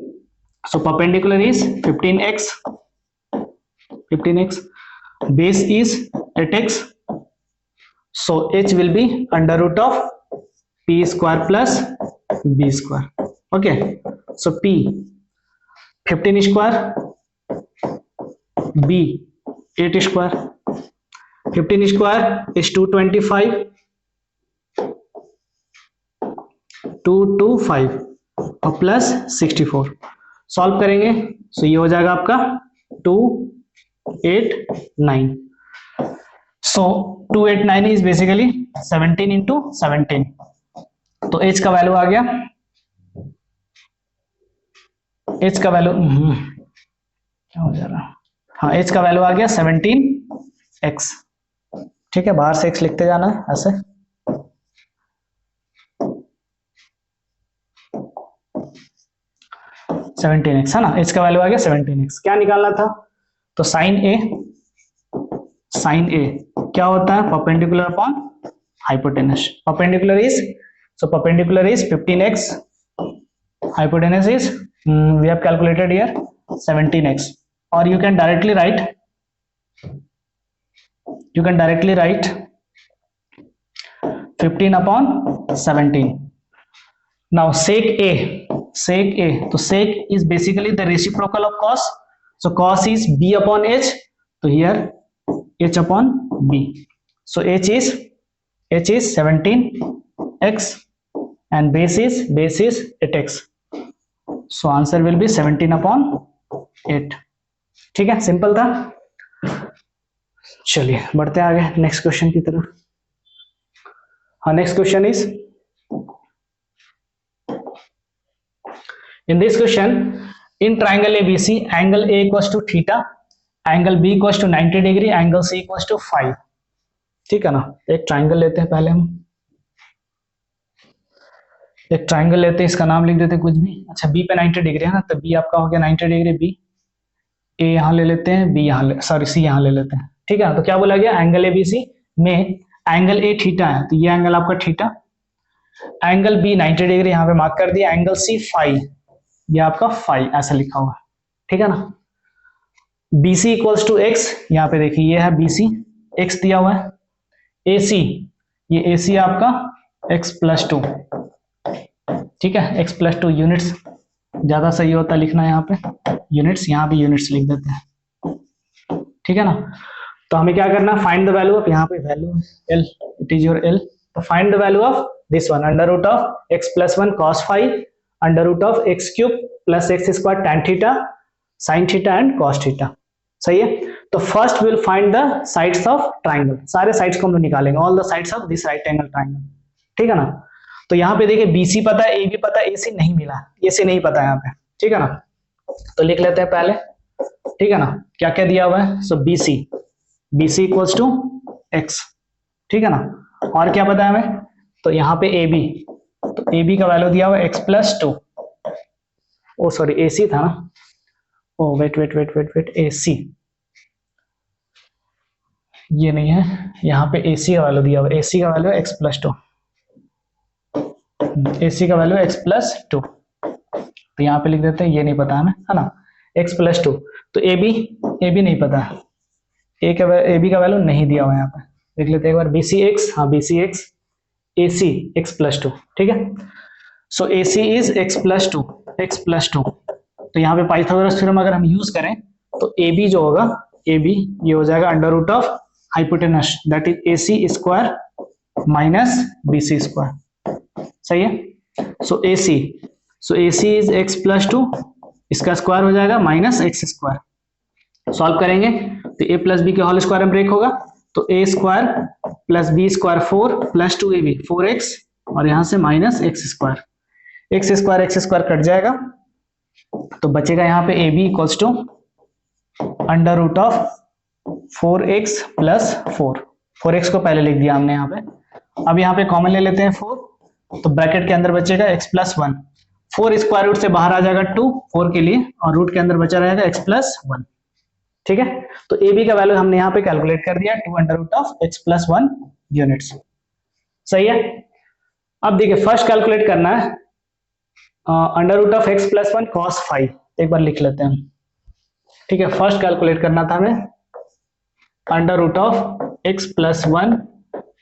so perpendicular is 15x, base is 8x, so h will be under root of p square plus b square, okay। So p 15 square, b 8 square, 15 square is 225, 225 और प्लस 64। सॉल्व करेंगे सो ये हो जाएगा आपका 289। सो 289 इज बेसिकली 17 इंटू 17। तो H का value आ गया, H का वैल्यू क्या हो जा रहा, हाँ एच का वैल्यू आ गया 17x, ठीक है। बाहर से x लिखते जाना है ऐसे। x है ना, h का वैल्यू आ गया 17x। क्या निकालना था? तो साइन ए क्या होता है? Perpendicular upon hypotenuse. Perpendicular is 15x, hypotenuse is we have calculated here 17x, or you can directly write 15 upon 17. Now sec a, तो sec is basically the reciprocal of cos, so cos is b upon h, so here h upon b, so h is h is 17x and base is 8x. So answer will be 17/8. ठीक है, simple था। चलिए बढ़ते हैं आगे next question की तरफ। हाँ, next question is, in this question, in triangle ABC, angle A equals to theta, angle B equals to 90 degree, angle C equals to 5. ठीक है ना, एक ट्राइंगल लेते हैं, पहले हम एक ट्राइंगल लेते हैं, इसका नाम लिख देते हैं कुछ भी। अच्छा, B पे 90 डिग्री है ना, तो B आपका हो गया 90 डिग्री, B A यहाँ ले लेते हैं, B यहाँ सॉरी C यहाँ ले लेते हैं। ठीक है, तो क्या बोला गया, एंगल ABC में एंगल A थीटा है, तो ये एंगल आपका थीटा, एंगल B 90 डिग्री यहाँ पे मार्क कर दिया, एंगल C 5, ये आपका 5 ऐसा लिखा हुआ है। ठीक है ना, BC इक्वल्स टू x, यहाँ पे देखिए ये है BC, x दिया हुआ है, AC, ये AC आपका x + 2। ठीक है, x + 2 यूनिट्स ज्यादा सही होता लिखना, यहाँ पे यूनिट्स, यहाँ पे यूनिट्स लिख देते हैं। ठीक है ना, तो हमें क्या करना, फाइंड द वैल्यू ऑफ, यहाँ पे value L, it is your L, तो find the value of this one, √(x + 1 cos 5) √(x³ + x² tan theta sin theta and cos theta. सही है, तो first will find the sides of triangle, सारे sides को हम लोग निकालेंगे, all the sides of this right angle triangle. ठीक है ना, तो यहाँ पे देखिए BC पता है, AB पता है, AC नहीं मिला, AC नहीं पता यहाँ पे। ठीक है ना, तो लिख लेते हैं पहले। ठीक है ना, क्या क्या दिया हुआ है, सो BC इक्वल्स टू x। ठीक है ना, और क्या पता है हमें, तो यहाँ पे AB, तो AB का वैल्यू दिया हुआ है x + 2, ओ सॉरी AC था ना, ओ वेट AC ये नहीं है, यहाँ पे AC का वैल्यू दिया हुआ है, AC का वैल्यू x + 2, AC का वैल्यू x + 2, तो यहाँ पे लिख देते हैं, ये नहीं पता हमें, है ना, x + 2, तो AB नहीं पता है, AB का वैल्यू नहीं दिया हुआ है, यहाँ पे देख लेते हैं एक बार, BCX, हाँ BCX, AC x + 2। ठीक है, सो AC इज x + 2, तो यहाँ पे पाइथागोरस थ्योरम अगर हम यूज करें तो AB जो होगा, AB ये हो जाएगा √ hypotenuse, that is AC² - BC²। सही है, सो AC इज x + 2, इसका स्क्वायर हो जाएगा -x²। सॉल्व करेंगे तो a + b के होल स्क्वायर में ब्रेक होगा, तो a² + b² 4 + 2ab 4x, और यहां से -x², x² कट जाएगा, तो बचेगा यहाँ पे AB equals to √4x + 4, 4x को पहले लिख दिया हमने यहाँ पे, अब यहाँ पे कॉमन ले लेते हैं 4, तो ब्रैकेट के अंदर बचेगा x + 1, 4 स्क्वायर रूट से बाहर आ जाएगा 2 4 के लिए, और रूट के अंदर बचा रहेगा x + 1। ठीक है, तो AB का वैल्यू हमने यहाँ पे कैलकुलेट कर दिया 2 √(x + 1) यूनिट्स। सही है, अब देखिए फर्स्ट कैलकुलेट करना है √(x + 1 cos 5), एक बार लिख लेते हैं। ठीक है, फर्स्ट कैलकुलेट करना था हमें √(x + 1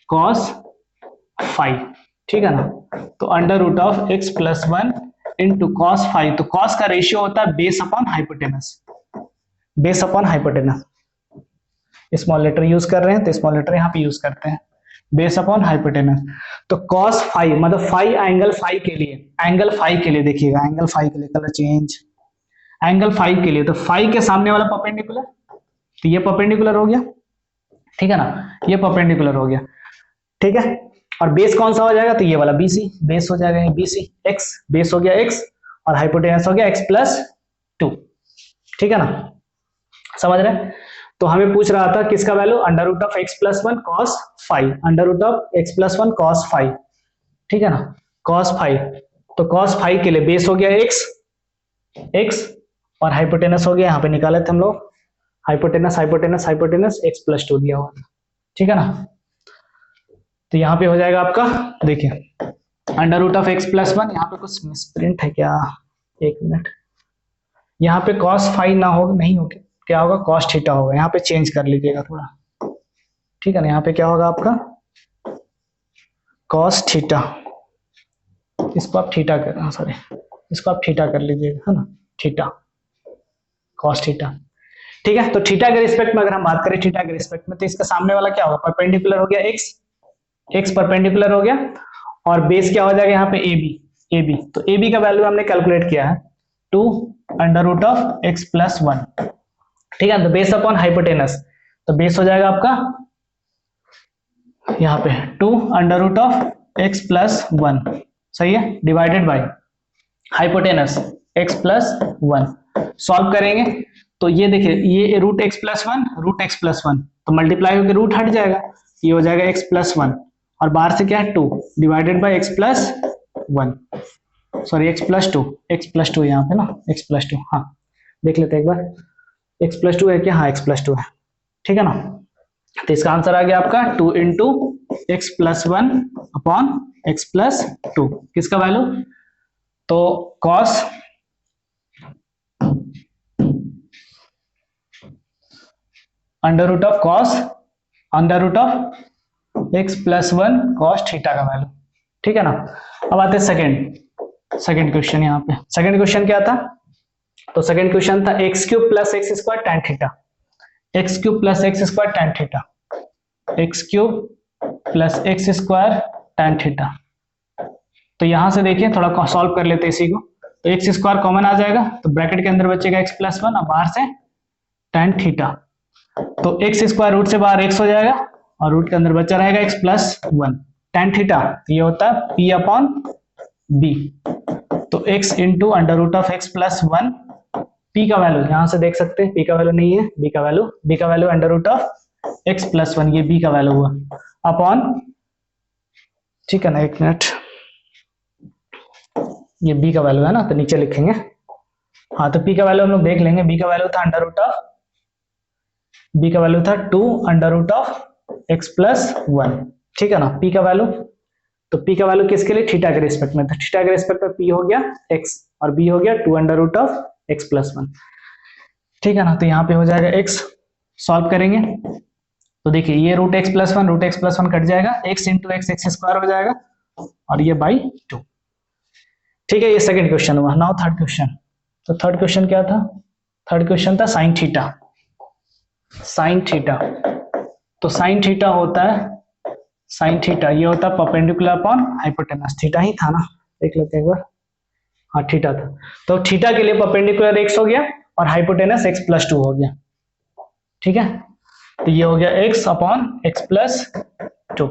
cos 5). ठीक है ना, तो √(x + 1 * cos 5, तो cos का रेशियो होता है base upon hypotenuse, small letter use कर रहे हैं तो स्मॉल लेटर यहाँ पे यूज करते हैं, बेस अपॉन हाइपोटेनस। तो cos 5 मतलब 5 एंगल 5 के लिए, देखिएगा एंगल 5 के लिए, कलर चेंज, एंगल 5 के लिए, तो 5 के सामने वाला परपेंडिकुलर, तो ये परपेंडिकुलर हो गया। ठीक है ना, ये परपेंडिकुलर हो गया। ठीक है, और बेस कौन सा हो जाएगा, तो ये वाला BC बेस हो जाएगा, BC x बेस हो गया x, और हाइपोटेनस हो गया x + 2। ठीक है ना, समझ रहे हैं, तो हमें पूछ रहा था किसका value, √(x + 1 cos 5), √(x + 1 cos 5। ठीक है ना, cos 5, तो cos 5 के लिए बेस हो गया x, और हाइपोटेनस हो गया, यहाँ पे निकाले थे हम लोग हाइपोटेनस x + 2 दिया हुआ। ठीक है ना, तो यहाँ पे हो जाएगा आपका, देखिए √(x + 1), यहाँ पे कुछ मिसप्रिंट है क्या, एक मिनट, यहाँ पे cos 5 ना हो, नहीं हो, क्या होगा, cos थीटा होगा, यहाँ पे चेंज कर लीजिएगा थोड़ा। ठीक है ना, यहाँ पे क्या होगा आपका cos थीटा, इसको आप थीटा कर, सॉरी इसको आप थीटा कर लीजिएगा, है ना, थीटा cos थीटा। ठीक है, तो थीटा के रिस्पेक्ट में अगर हम बात करें, थीटा के रिस्पेक्ट में, तो इसका सामने वाला क्या होगा, परपेंडिकुलर हो गया x, एक्स परपेंडिकुलर हो गया, और बेस क्या हो जाएगा यहाँ पे ए बी, तो ए बी का वैल्यू हमने कैलकुलेट किया है 2 under root of X plus 1, ठीक है। तो बेस अपॉन हाइपोटेनस, तो बेस हो जाएगा आपका यहाँ पे 2 under root of X plus 1, सही है, divided by hypotenuse X plus 1। Solve करेंगे तो ये देखिए, ये root X plus 1 root X plus 1, तो मल्टीप्लाई होकर रूट हट जाएगा, ये हो जाएगा एक्स प्लस 1, और बाहर से क्या है 2 divided by x plus 1, sorry x plus 2 यहाँ पे ना, एक्स प्लस 2, हाँ देख लेते हैं एक बार, एक्स प्लस 2 है क्या, हाँ एक्स प्लस 2 है, ठीक है ना। तो इसका आंसर आ गया आपका 2 into X plus 1 upon X plus 2, किसका वैल्यू, तो cos under root of cos under root of X plus 1 cos theta का वैल्यू, ठीक है ना। अब आते हैं सेकंड क्वेश्चन, यहाँ पे सेकंड क्वेश्चन क्या था, तो सेकंड क्वेश्चन था x cube plus x square tan theta, x cube plus x square tan theta, x cube plus x square tan theta. तो यहां से देखिए थोड़ा सॉल्व कर लेते हैं इसी को, तो एक्स स्क्वायर कॉमन आ जाएगा, तो ब्रैकेट के अंदर बचेगा एक्स प्लस 1 और बाहर से टैन थीटा, तो एक्स स्क्वायर रूट से बाहर एक्स हो जाएगा और रूट के अंदर बचा रहेगा एक्स प्लस 1, टैन थीटा ये होता है पी अपॉन बी, तो X into under root of X plus 1, P का वैल्यू यहां से देख सकते हैं, पी का वैल्यू नहीं है, बी का value under root of X plus 1, ये बी का वैल्यू हुआ अपॉन, ठीक है ना, एक मिनट, ये बी का वैल्यू है ना, तो नीचे लिखेंगे, हाँ तो पी का वैल्यू हम लोग देख लेंगे, बी का वैल्यू था अंडर रूट ऑफ, बी का वैल्यू था 2 under root of X plus 1, ठीक है ना, पी का वैल्यू, तो पी का वैल्यू किसके लिए, थीटा के रिस्पेक्ट में, तो थीटा के रिस्पेक्ट में पी हो गया एक्स और बी हो गया 2 under root of X plus 1, ठीक है ना। तो यहाँ पे हो जाएगा एक्स, सॉल्व करेंगे तो देखिए ये रूट एक्स प्लस 1 कट जाएगा, x into x x square हो जाएगा और ये बाई 2, ठीक है। ये सेकंड क्वेश्चन हुआ। नाउ थर्ड क्वेश्चन, तो थर्ड क्वेश्चन क्या था, थर्ड क्वेश्चन था साइन थीटा, तो साइन थीटा होता है, साइन थीटा ये होता है परपेंडिकुलर अपॉन हाइपोटेनस, थीटा ही था ना, देख लेते हैं एक बार, हाँ थीटा था, तो थीटा के लिए परपेंडिकुलर एक्स हो गया और हाइपोटेनस एक्स प्लस 2 हो गया, ठीक है, तो ये हो गया एक्स अपॉन एक्स प्लस 2,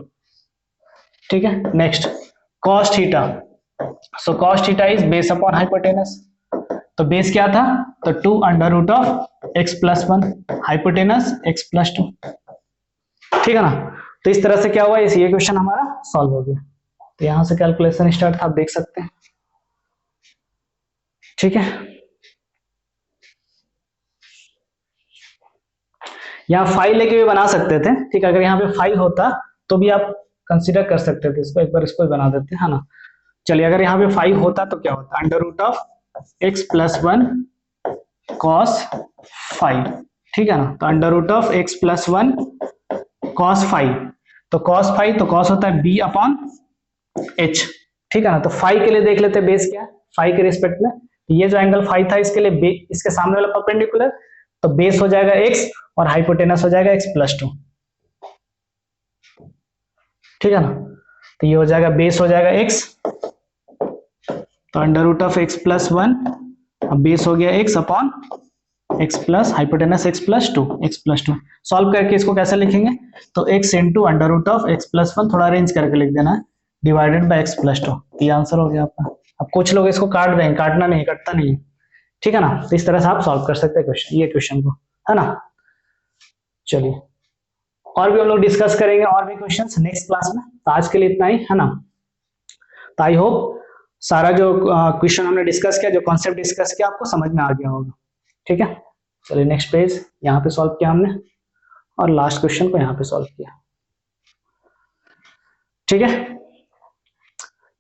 ठीक है। Next cos theta, so cos theta is base upon hypotenuse, तो बेस क्या था, तो 2 under root of X plus 1, hypotenuse X plus 2, ठीक है ना। तो इस तरह से क्या हुआ, ये क्वेश्चन हमारा सॉल्व हो गया, तो यहां से कैलकुलेशन स्टार्ट था, आप देख सकते हैं, ठीक है। यहाँ 5 लेके भी बना सकते थे, ठीक है, अगर यहाँ पे 5 होता तो भी आप कंसीडर कर सकते थे इसको, एक बार इसको भी बना देते हैं, है ना। चलिए अगर यहाँ पे 5 होता तो क्या होता, under root of X plus 1 cos 5, ठीक है ना, तो under root of X plus 1 cos 5, तो कॉस 5 तो कॉस होता है बी अपॉन एच, ठीक है ना। तो 5 के लिए देख लेते बेस क्या है, 5 के रिस्पेक्ट में, ये जो एंगल 5 था इसके लिए इसके सामने वाला परपेंडिकुलर, तो बेस हो जाएगा x और हाइपोटेनस हो जाएगा x प्लस 2, ठीक है ना। तो ये हो जाएगा बेस हो जाएगा x, तो under root of x plus 1, अब बेस हो गया x upon x plus hypotenuse x plus 2, solve करके इसको कैसे लिखेंगे, तो x into under root of x plus 1, थोड़ा अरेंज करके लिख देना है, डिवाइडेड बाय x प्लस 2, ये आंसर हो गया आपका। अब कुछ लोग इसको काट देंगे, काटना नहीं, कटता नहीं, ठीक है ना। तो इस तरह से आप सॉल्व कर सकते हैं क्वेश्चन, ये क्वेश्चन को, है ना। चलिए और भी हम लोग डिस्कस करेंगे और भी क्वेश्चंस नेक्स्ट क्लास में, तो आज के लिए इतना ही, है ना। तो आई होप सारा जो क्वेश्चन हमने डिस्कस किया, जो कॉन्सेप्ट डिस्कस किया, आपको समझ में आ गया होगा, ठीक है। चलिए नेक्स्ट पेज यहाँ पे सॉल्व किया हमने और लास्ट क्वेश्चन को यहाँ पे सॉल्व किया, ठीक है।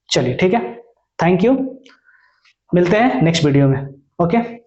चलिए ठीक है, थैंक यू, मिलते हैं नेक्स्ट वीडियो में, ओके।